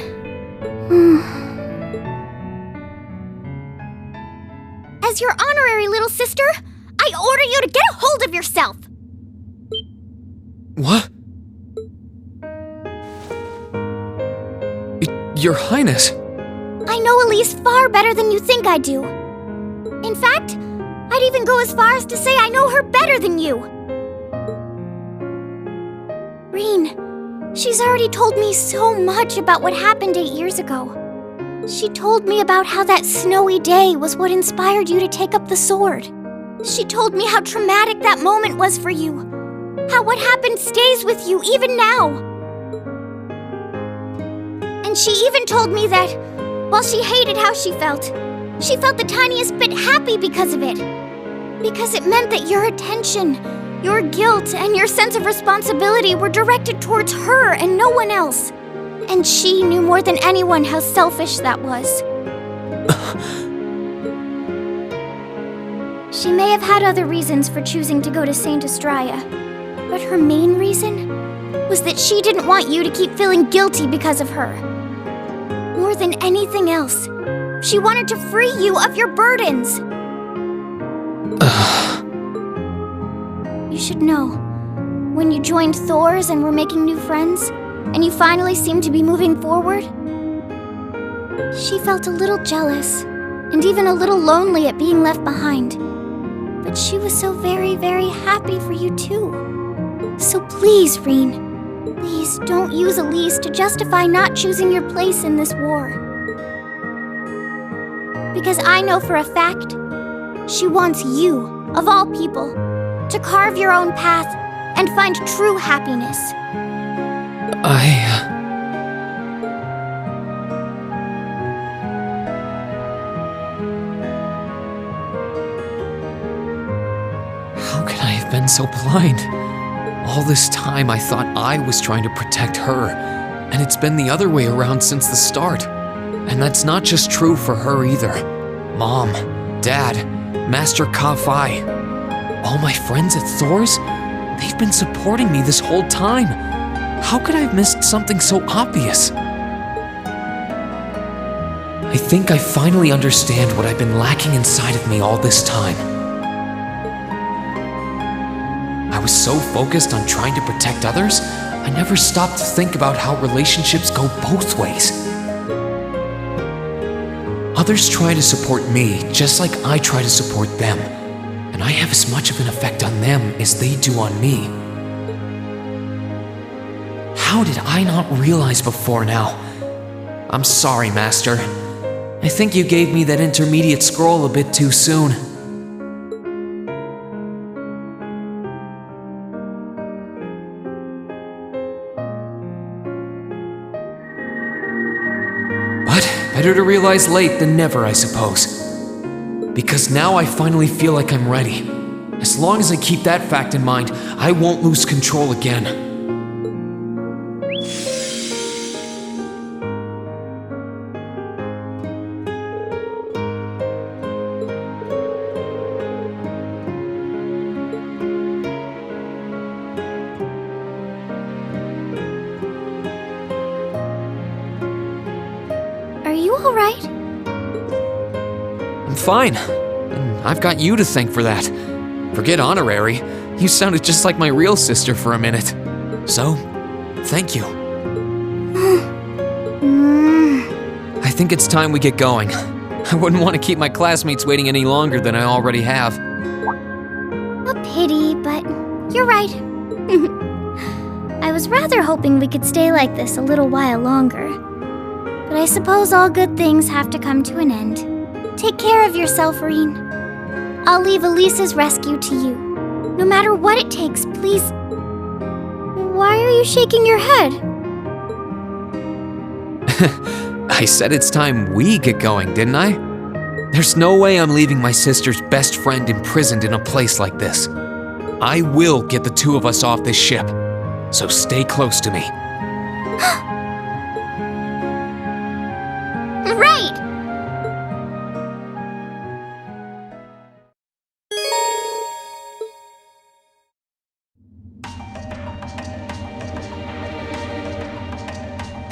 As your honorary little sister, I order you to get a hold of yourself! What? Your Highness. I know Elise far better than you think I do. In fact, I'd even go as far as to say I know her better than you. Reen, she's already told me so much about what happened 8 years ago. She told me about how that snowy day was what inspired you to take up the sword. She told me how traumatic that moment was for you. How what happened stays with you even now. And she even told me that, while she hated how she felt the tiniest bit happy because of it. Because it meant that your attention, your guilt, and your sense of responsibility were directed towards her and no one else. And she knew more than anyone how selfish that was. She may have had other reasons for choosing to go to Saint Estrella, but her main reason was that she didn't want you to keep feeling guilty because of her. More than anything else, she wanted to free you of your burdens. You should know, when you joined Thor's and were making new friends, and you finally seemed to be moving forward, she felt a little jealous, and even a little lonely at being left behind. But she was so very, very happy for you too. So please, Reen, please don't use Elise to justify not choosing your place in this war. Because I know for a fact, she wants you, of all people, to carve your own path and find true happiness. How could I have been so blind? All this time I thought I was trying to protect her, and it's been the other way around since the start. And that's not just true for her either. Mom, Dad, Master Ka-Fai, all my friends at Thor's, they've been supporting me this whole time. How could I have missed something so obvious? I think I finally understand what I've been lacking inside of me all this time. I was so focused on trying to protect others, I never stopped to think about how relationships go both ways. Others try to support me just like I try to support them, and I have as much of an effect on them as they do on me. How did I not realize before now? I'm sorry, Master. I think you gave me that intermediate scroll a bit too soon. But better to realize late than never, I suppose. Because now I finally feel like I'm ready. As long as I keep that fact in mind, I won't lose control again. Are you alright? I'm fine. And I've got you to thank for that. Forget honorary. You sounded just like my real sister for a minute. So, thank you. I think it's time we get going. I wouldn't want to keep my classmates waiting any longer than I already have. A pity, but you're right. I was rather hoping we could stay like this a little while longer. But I suppose all good things have to come to an end. Take care of yourself, Reen. I'll leave Elise's rescue to you. No matter what it takes, please. Why are you shaking your head? I said it's time we get going, didn't I? There's no way I'm leaving my sister's best friend imprisoned in a place like this. I will get the two of us off this ship, so stay close to me. Right!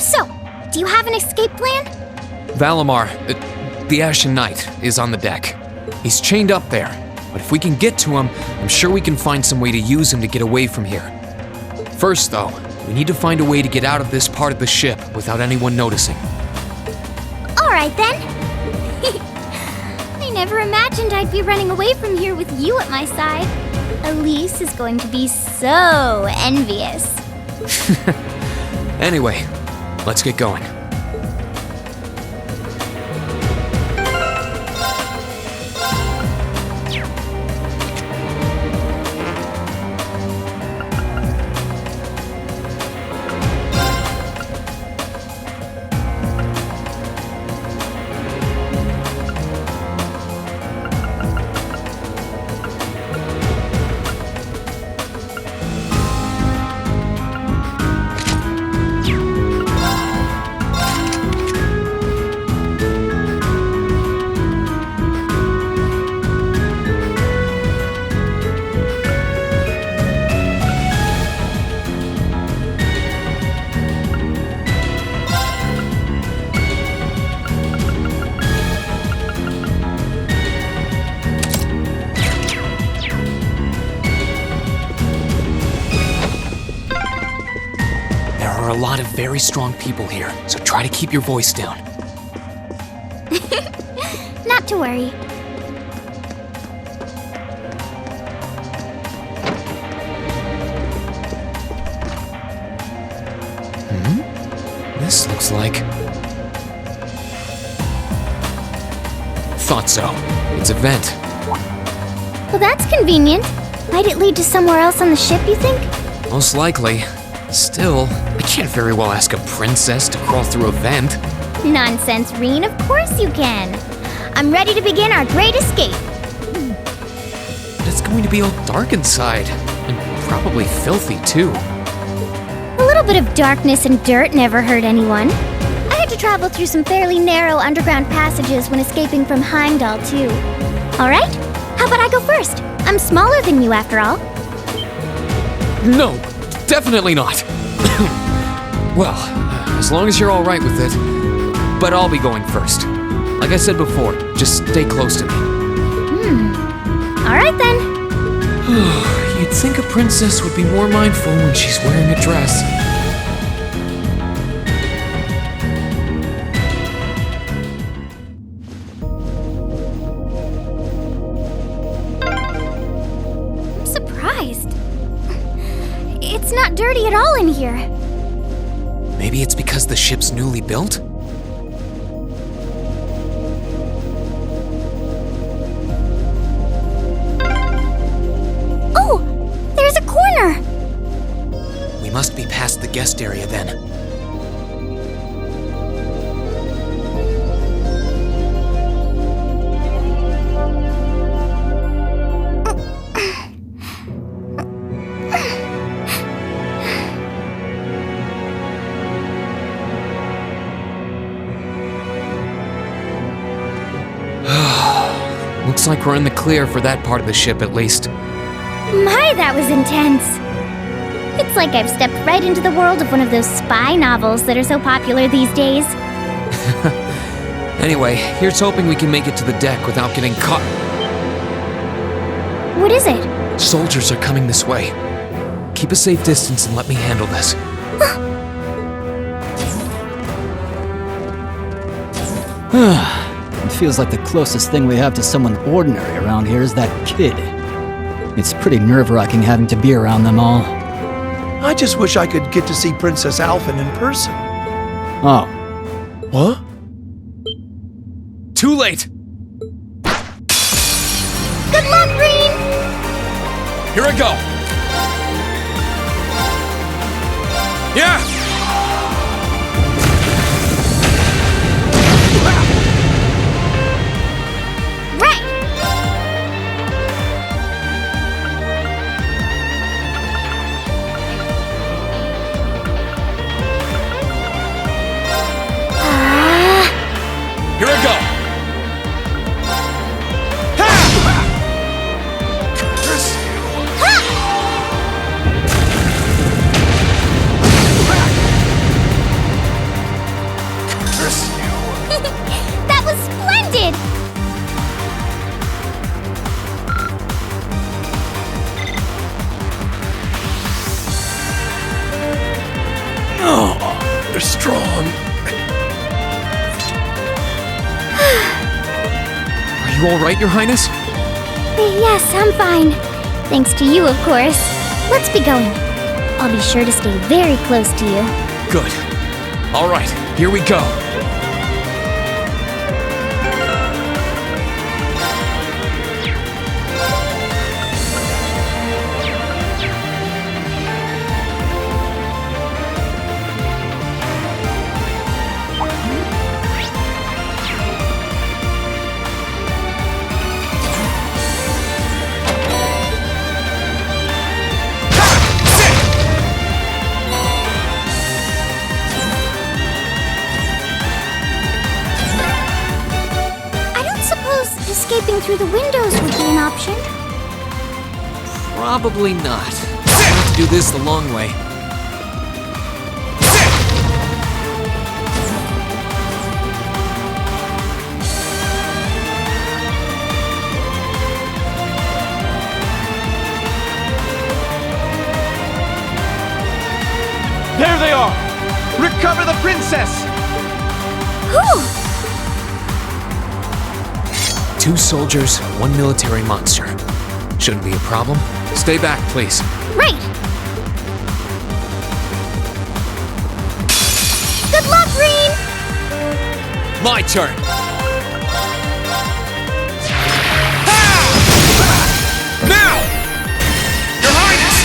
So, do you have an escape plan? Valimar, the Ashen Knight, is on the deck. He's chained up there, but if we can get to him, I'm sure we can find some way to use him to get away from here. First, though, we need to find a way to get out of this part of the ship without anyone noticing. Alright then. I never imagined I'd be running away from here with you at my side. Elise is going to be so envious. Anyway, let's get going. A lot of very strong people here, so try to keep your voice down. Not to worry. This looks like... Thought so. It's a vent. Well, that's convenient. Might it lead to somewhere else on the ship, you think? Most likely. Still, I can't very well ask a princess to crawl through a vent. Nonsense, Reen. Of course you can. I'm ready to begin our great escape. But it's going to be all dark inside. And probably filthy, too. A little bit of darkness and dirt never hurt anyone. I had to travel through some fairly narrow underground passages when escaping from Heimdall, too. Alright? How about I go first? I'm smaller than you, after all. No, definitely not. Well, as long as you're all right with it. But I'll be going first. Like I said before, just stay close to me. Alright then. You'd think a princess would be more mindful when she's wearing a dress. I'm surprised. It's not dirty at all in here. Maybe it's because the ship's newly built? Oh! There's a corner! We must be past the guest area then. Looks like we're in the clear for that part of the ship, at least. My, that was intense. It's like I've stepped right into the world of one of those spy novels that are so popular these days. Anyway, here's hoping we can make it to the deck without getting caught. What is it? Soldiers are coming this way. Keep a safe distance and let me handle this. It feels like the closest thing we have to someone ordinary around here is that kid. It's pretty nerve-wracking having to be around them all. I just wish I could get to see Princess Alphen in person. Oh. What? Too late! Good luck, Green! Here I go! Yeah! You're strong. Are you all right, Your Highness? Yes, I'm fine. Thanks to you, of course. Let's be going. I'll be sure to stay very close to you. Good. All right, here we go. Escaping through the windows would be an option. Probably not. I'll have to do this the long way. There they are! Recover the princess! Whew! 2 soldiers, 1 military monster. Shouldn't be a problem. Stay back, please. Right! Good luck, Green! My turn! Now! Your Highness!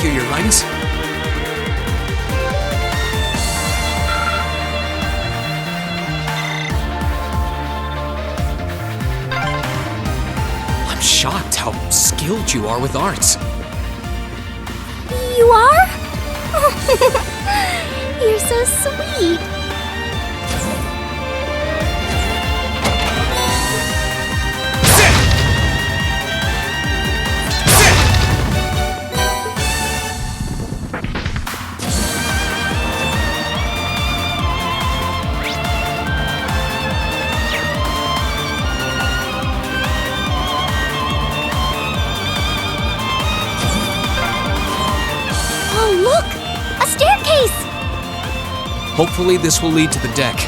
Your Highness? I'm shocked how skilled you are with arts. You are? You're so sweet. Hopefully this will lead to the deck.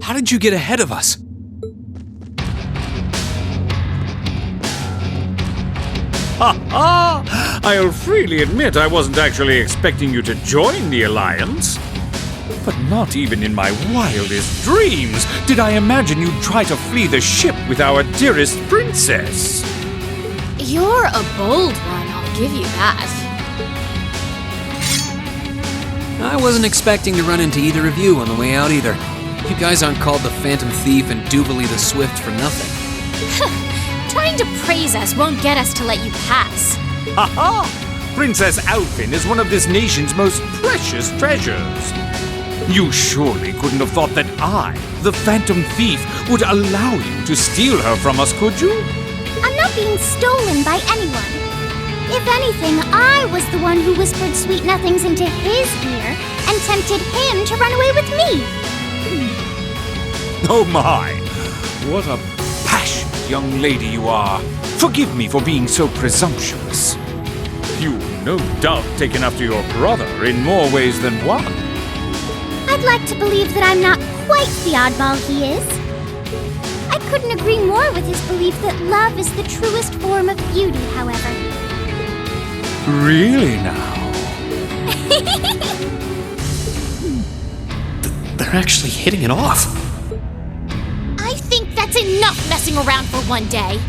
How did you get ahead of us? Ha! I'll freely admit I wasn't actually expecting you to join the Alliance. But not even in my wildest dreams did I imagine you'd try to flee the ship with our dearest princess. You're a bold one, I'll give you that. I wasn't expecting to run into either of you on the way out either. You guys aren't called the Phantom Thief and Doobly the Swift for nothing. Trying to praise us won't get us to let you pass. Ha ha! Princess Alphin is one of this nation's most precious treasures. You surely couldn't have thought that I, the Phantom Thief, would allow you to steal her from us, could you? I'm not being stolen by anyone. If anything, I was the one who whispered sweet nothings into his ear and tempted him to run away with me. Oh my! What a passionate young lady you are. Forgive me for being so presumptuous. You've no doubt taken after your brother in more ways than one. I'd like to believe that I'm not quite the oddball he is. I couldn't agree more with his belief that love is the truest form of beauty, however. Really now? They're actually hitting it off. I think that's enough messing around for one day.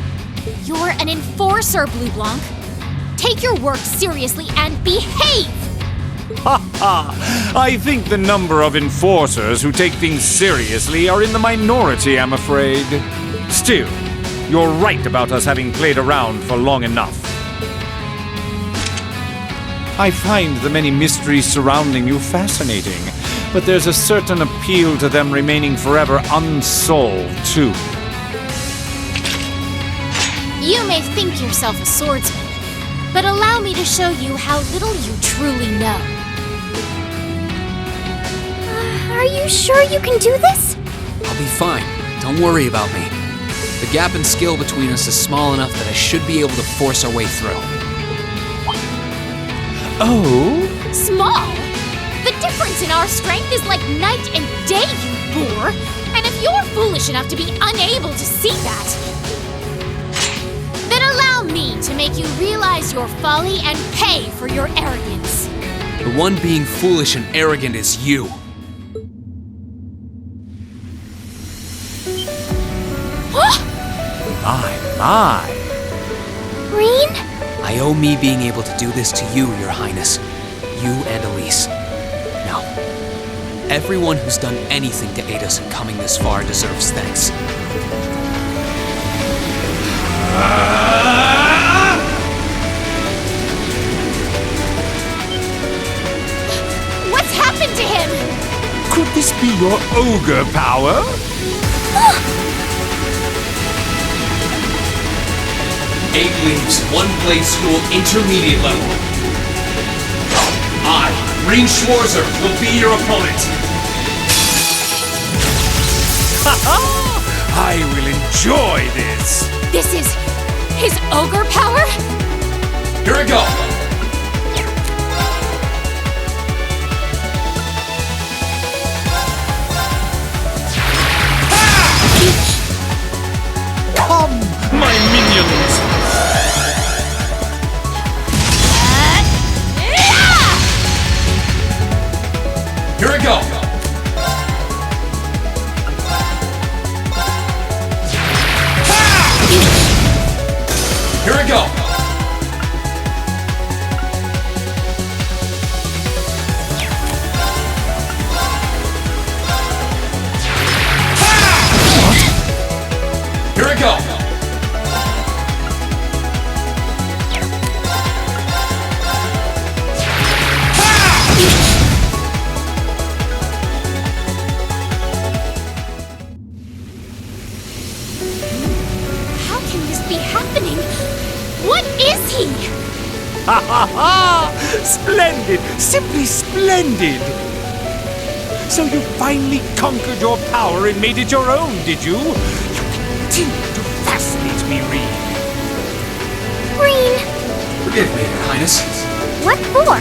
You're an enforcer, Blue Blanc. take your work seriously and behave! Ha ha! I think the number of enforcers who take things seriously are in the minority, I'm afraid. Still, you're right about us having played around for long enough. I find the many mysteries surrounding you fascinating, but there's a certain appeal to them remaining forever unsolved, too. You may think yourself a swordsman, but allow me to show you how little you truly know. Are you sure you can do this? I'll be fine. Don't worry about me. The gap in skill between us is small enough that I should be able to force our way through. Oh? Small? The difference in our strength is like night and day, you boor! And if you're foolish enough to be unable to see that, then allow me to make you realize your folly and pay for your arrogance. The one being foolish and arrogant is you. My. Green? I owe me being able to do this to you, Your Highness. You and Elise. Now, everyone who's done anything to aid us in coming this far deserves thanks. What's happened to him? Could this be your ogre power? 8 leaves, 1 blade school, intermediate level. I, Green Schwarzer, will be your opponent. I will enjoy this. This is his ogre power? Here we go. Come, my minions. Here we go. Here we go. Here we go. How can this be happening? What is he? Ha ha ha! Splendid! Simply splendid! So you finally conquered your power and made it your own, did you? You continue to fascinate me, Reed. Green! Forgive me, Your Highness. What for?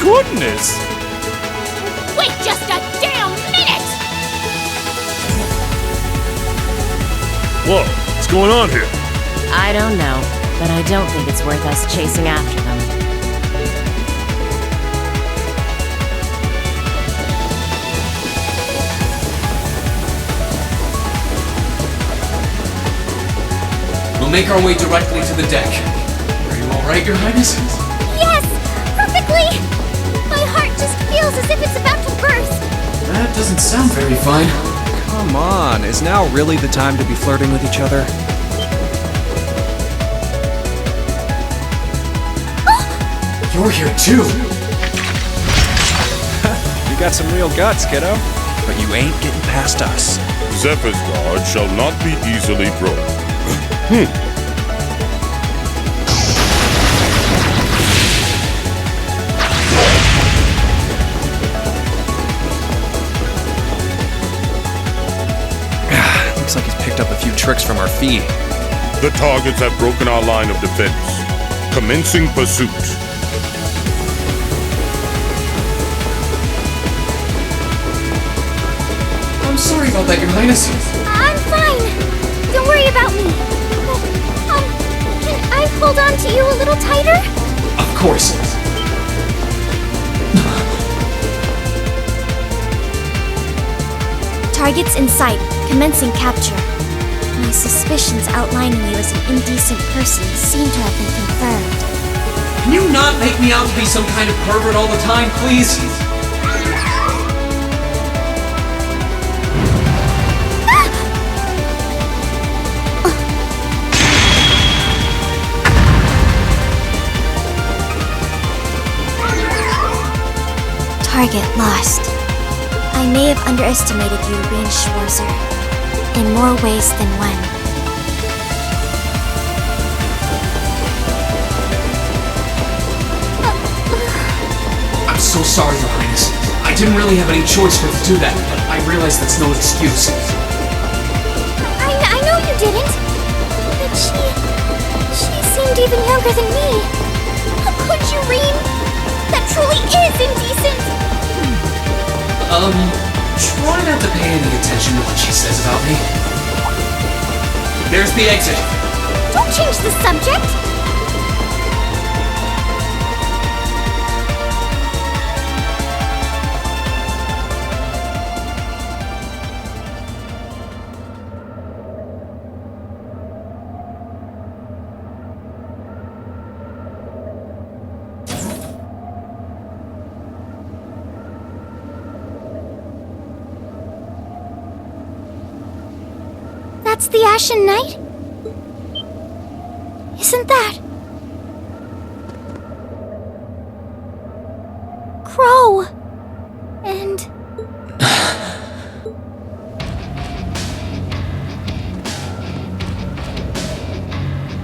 Goodness! Wait just a damn minute! Whoa, what's going on here? I don't know, but I don't think it's worth us chasing after them. We'll make our way directly to the deck. Are you all right, Your Highness? Yes! Perfectly! My heart just feels as if it's about to burst. That doesn't sound very fine. Come on, is now really the time to be flirting with each other? You're here too. You got some real guts, kiddo. But you ain't getting past us. Zephyr's guard shall not be easily broken. Looks like he's picked up a few tricks from our fee. The targets have broken our line of defense. Commencing pursuit. I'm sorry about that, Your Highness. I'm fine. Don't worry about me. Can I hold on to you a little tighter? Of course. Targets in sight, commencing capture. My suspicions outlining you as an indecent person seem to have been confirmed. Can you not make me out to be some kind of pervert all the time, please? Target lost. I may have underestimated you, Rean Schwarzer, in more ways than one. I'm so sorry, Your Highness. I didn't really have any choice but to do that, but I realize that's no excuse. I know you didn't. But she seemed even younger than me. How could you, Rean? That truly is indecent. Try not to pay any attention to what she says about me. There's the exit. Don't change the subject. That's the Ashen Knight? Isn't that... Crow? And...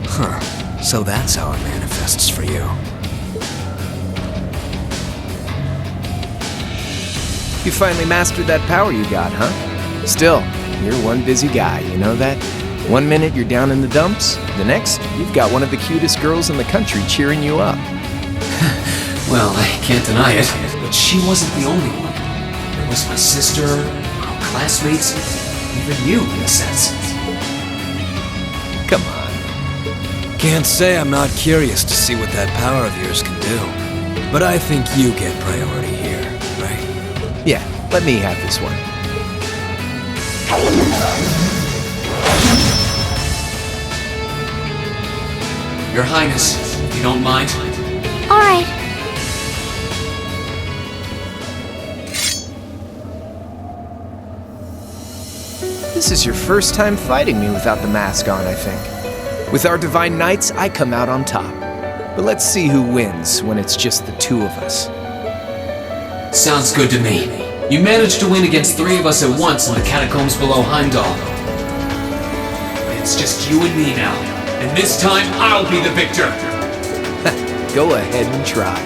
Huh. So that's how it manifests for you. You finally mastered that power you got, huh? Still, you're one busy guy, you know that? One minute you're down in the dumps, the next, you've got one of the cutest girls in the country cheering you up. Well, I can't deny it, but she wasn't the only one. There was my sister, our classmates, even you, in a sense. Come on. Can't say I'm not curious to see what that power of yours can do. But I think you get priority here, right? Yeah, let me have this one. Your Highness, if you don't mind. All right. This is your first time fighting me without the mask on, I think. With our Divine Knights, I come out on top. But let's see who wins when it's just the two of us. Sounds good to me. You managed to win against 3 of us at once in the catacombs below Heimdall. It's just you and me now. And this time, I'll be the victor! Go ahead and try.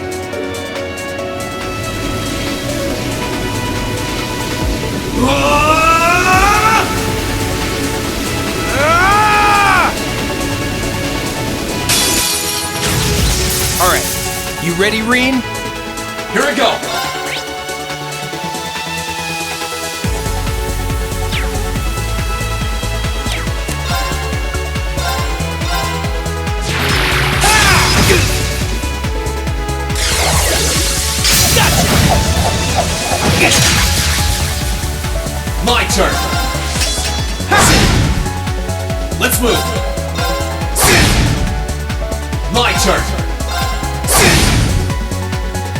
Alright, you ready, Rean? Here we go! My turn! Let's move! My turn!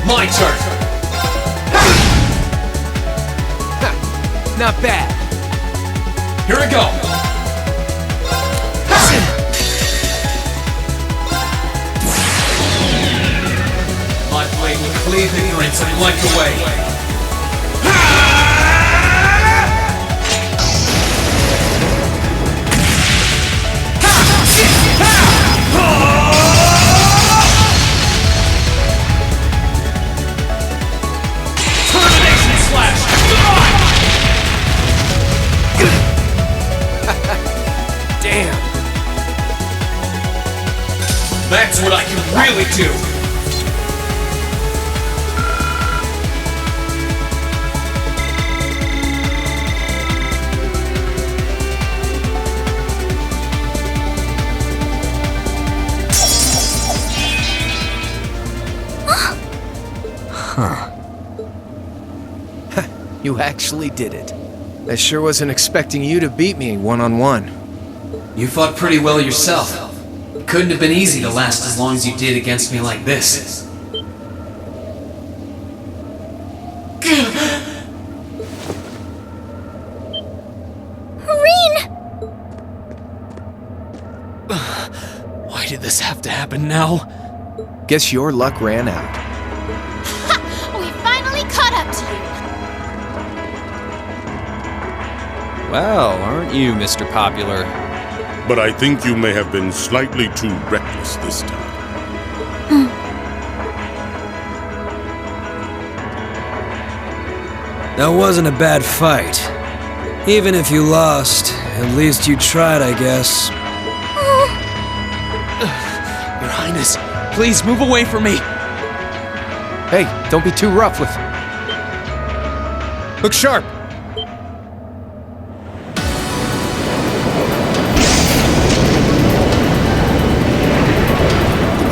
My turn! Not bad. Here we go! My blade will cleave ignorance and light the way. Termination slash! Damn. That's what I can really do! You actually did it. I sure wasn't expecting you to beat me one-on-one. You fought pretty well yourself. It couldn't have been easy to last as long as you did against me like this. Why did this have to happen now? Guess your luck ran out. We finally caught up to you! Well, aren't you, Mr. Popular? But I think you may have been slightly too reckless this time. That wasn't a bad fight. Even if you lost, at least you tried, I guess. Your Highness, please move away from me. Hey, don't be too rough with... Look sharp!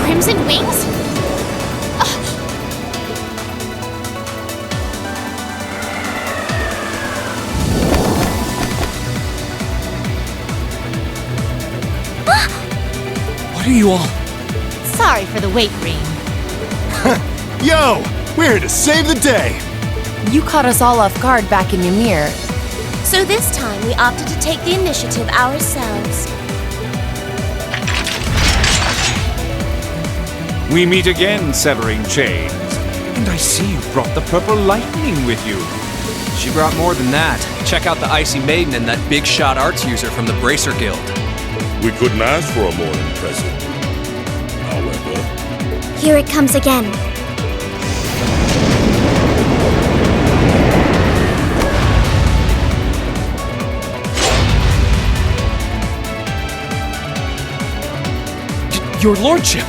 Crimson Wings? What are you all? Sorry for the wait, Reem. Yo! We're here to save the day! You caught us all off guard back in Ymir. So this time we opted to take the initiative ourselves. We meet again, Severing Chains. And I see you brought the purple lightning with you. She brought more than that. Check out the Icy Maiden and that big shot arts user from the Bracer Guild. We couldn't ask for a more impressive. However... Here it comes again. Your lordship!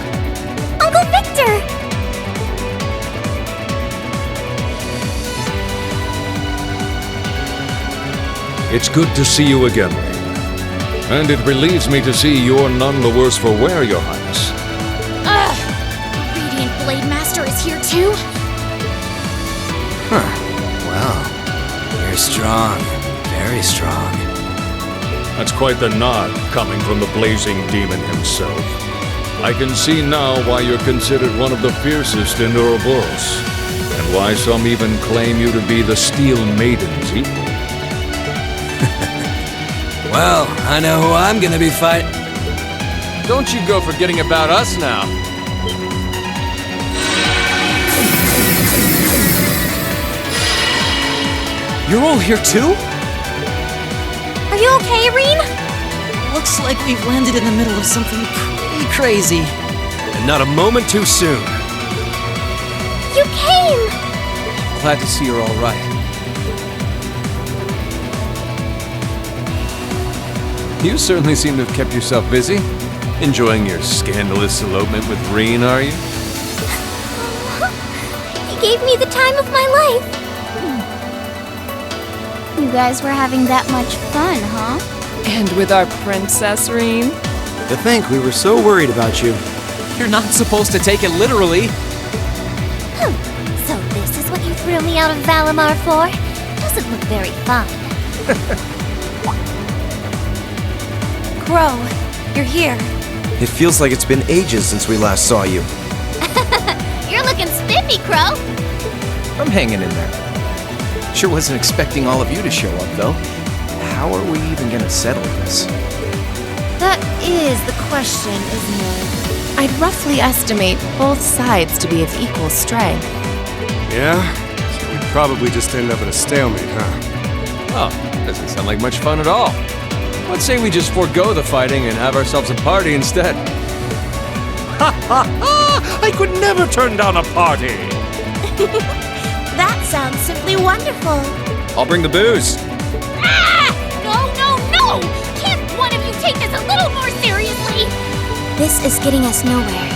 Uncle Victor! It's good to see you again, Lane. And it relieves me to see you're none the worse for wear, Your Highness. Ugh! The Radiant Blade Master is here too? Huh. Wow. You're strong. Very strong. That's quite the nod coming from the blazing demon himself. I can see now why you're considered one of the fiercest in Ouroboros, and why some even claim you to be the Steel Maiden's equal. Well, I know who I'm gonna be fighting. Don't you go forgetting about us now. You're all here too? Are you okay, Reem? Looks like we've landed in the middle of something pretty crazy. And not a moment too soon. You came! Glad to see you're all right. You certainly seem to have kept yourself busy. Enjoying your scandalous elopement with Reen, are you? You gave me the time of my life. You guys were having that much fun, huh? And with our princess, Reem? To think we were so worried about you. You're not supposed to take it literally. So this is what you threw me out of Valimar for? Doesn't look very fun. Crow, you're here. It feels like it's been ages since we last saw you. You're looking spiffy, Crow. I'm hanging in there. Sure wasn't expecting all of you to show up, though. How are we even gonna settle this? That is the question, isn't it? I'd roughly estimate both sides to be of equal strength. Yeah? So we'd probably just end up at a stalemate, huh? Oh, doesn't sound like much fun at all. Let's say we just forego the fighting and have ourselves a party instead. Ha ha ha! I could never turn down a party! That sounds simply wonderful. I'll bring the booze. Ah! No, no, no! Can't one of you take this a little more seriously? This is getting us nowhere.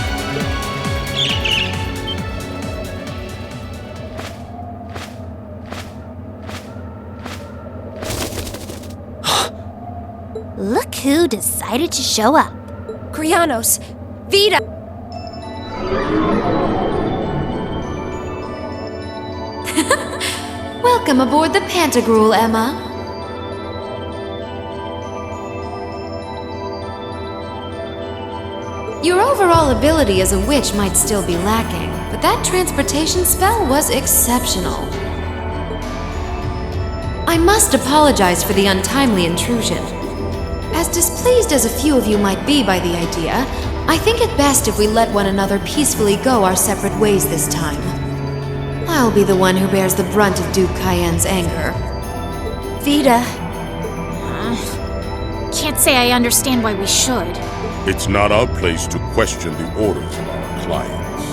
Look who decided to show up. Krianos! Vita! Welcome aboard the Pantagruel, Emma. Your overall ability as a witch might still be lacking, but that transportation spell was exceptional. I must apologize for the untimely intrusion. As displeased as a few of you might be by the idea, I think it best if we let one another peacefully go our separate ways this time. I'll be the one who bears the brunt of Duke Cayenne's anger. Vita. Can't say I understand why we should. It's not our place to question the orders of our clients.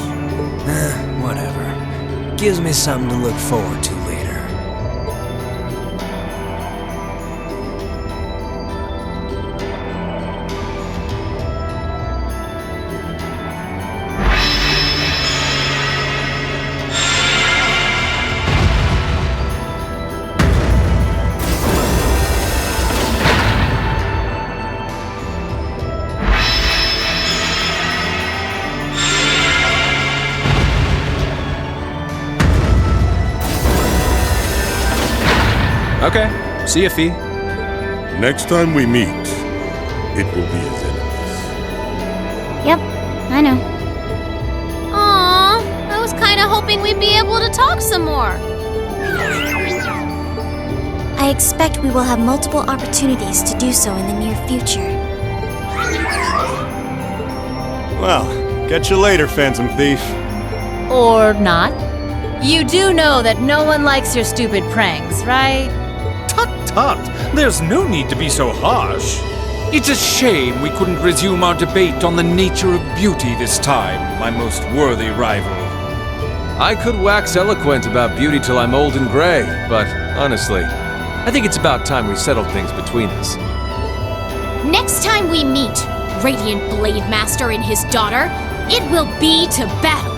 Whatever. Gives me something to look forward to later. Okay, see ya, Fee. Next time we meet, it will be as enemies. Yep, I know. Aww, I was kinda hoping we'd be able to talk some more. I expect we will have multiple opportunities to do so in the near future. Well, catch you later, Phantom Thief. Or not. You do know that no one likes your stupid pranks, right? Tut! There's no need to be so harsh. It's a shame we couldn't resume our debate on the nature of beauty this time, my most worthy rival. I could wax eloquent about beauty till I'm old and gray, but honestly, I think it's about time we settled things between us. Next time we meet, Radiant Blade Master and his daughter, it will be to battle.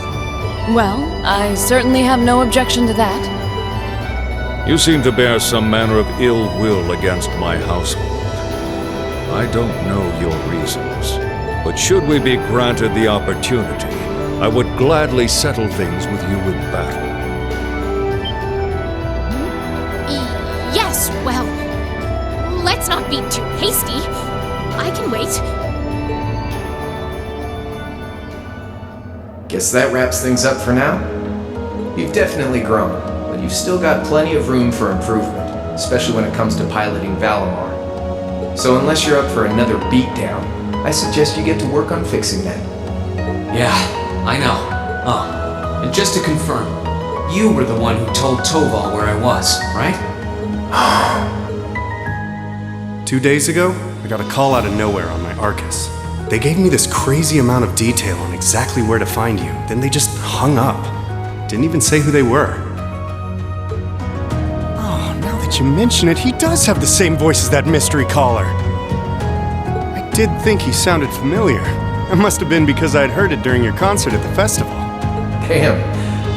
Well, I certainly have no objection to that. You seem to bear some manner of ill will against my household. I don't know your reasons, but should we be granted the opportunity, I would gladly settle things with you in battle. Yes, well, let's not be too hasty. I can wait. Guess that wraps things up for now. You've definitely grown, but you've still got plenty of room for improvement, especially when it comes to piloting Valimar. So unless you're up for another beatdown, I suggest you get to work on fixing that. Yeah, I know. Oh, and just to confirm, you were the one who told Toval where I was, right? 2 days ago, I got a call out of nowhere on my Arcus. They gave me this crazy amount of detail on exactly where to find you, then they just hung up. Didn't even say who they were. Oh, now that you mention it, he does have the same voice as that mystery caller. I did think he sounded familiar. It must have been because I'd heard it during your concert at the festival. Damn,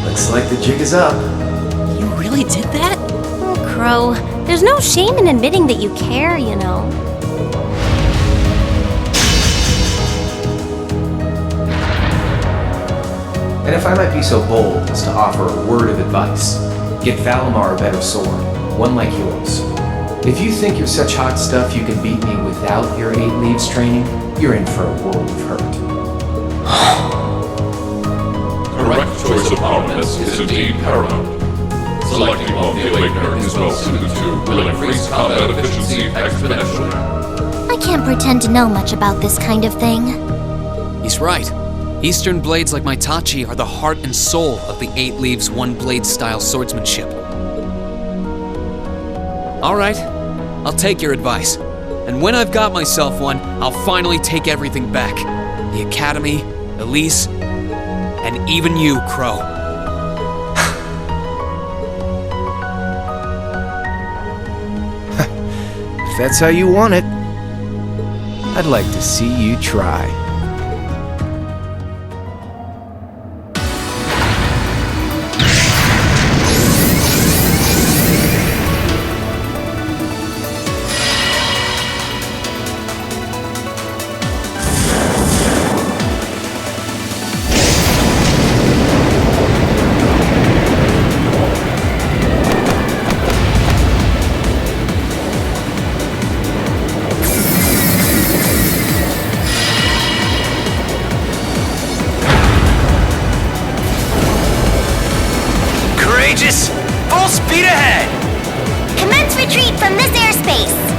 looks like the jig is up. You really did that? Oh, Crow, there's no shame in admitting that you care, you know. And if I might be so bold as to offer a word of advice, get Valimar a better sword, one like yours. If you think you're such hot stuff you can beat me without your 8 Leaves training, you're in for a world of hurt. Correct choice of armaments is indeed paramount. Selecting one the Awakener is well suited to will increase combat efficiency exponentially. I can't pretend to know much about this kind of thing. He's right. Eastern blades like my Tachi are the heart and soul of the 8 Leaves, 1 blade style swordsmanship. Alright, I'll take your advice. And when I've got myself one, I'll finally take everything back. The Academy, Elise, and even you, Crow. If that's how you want it, I'd like to see you try. Aegis! Full speed ahead! Commence retreat from this airspace.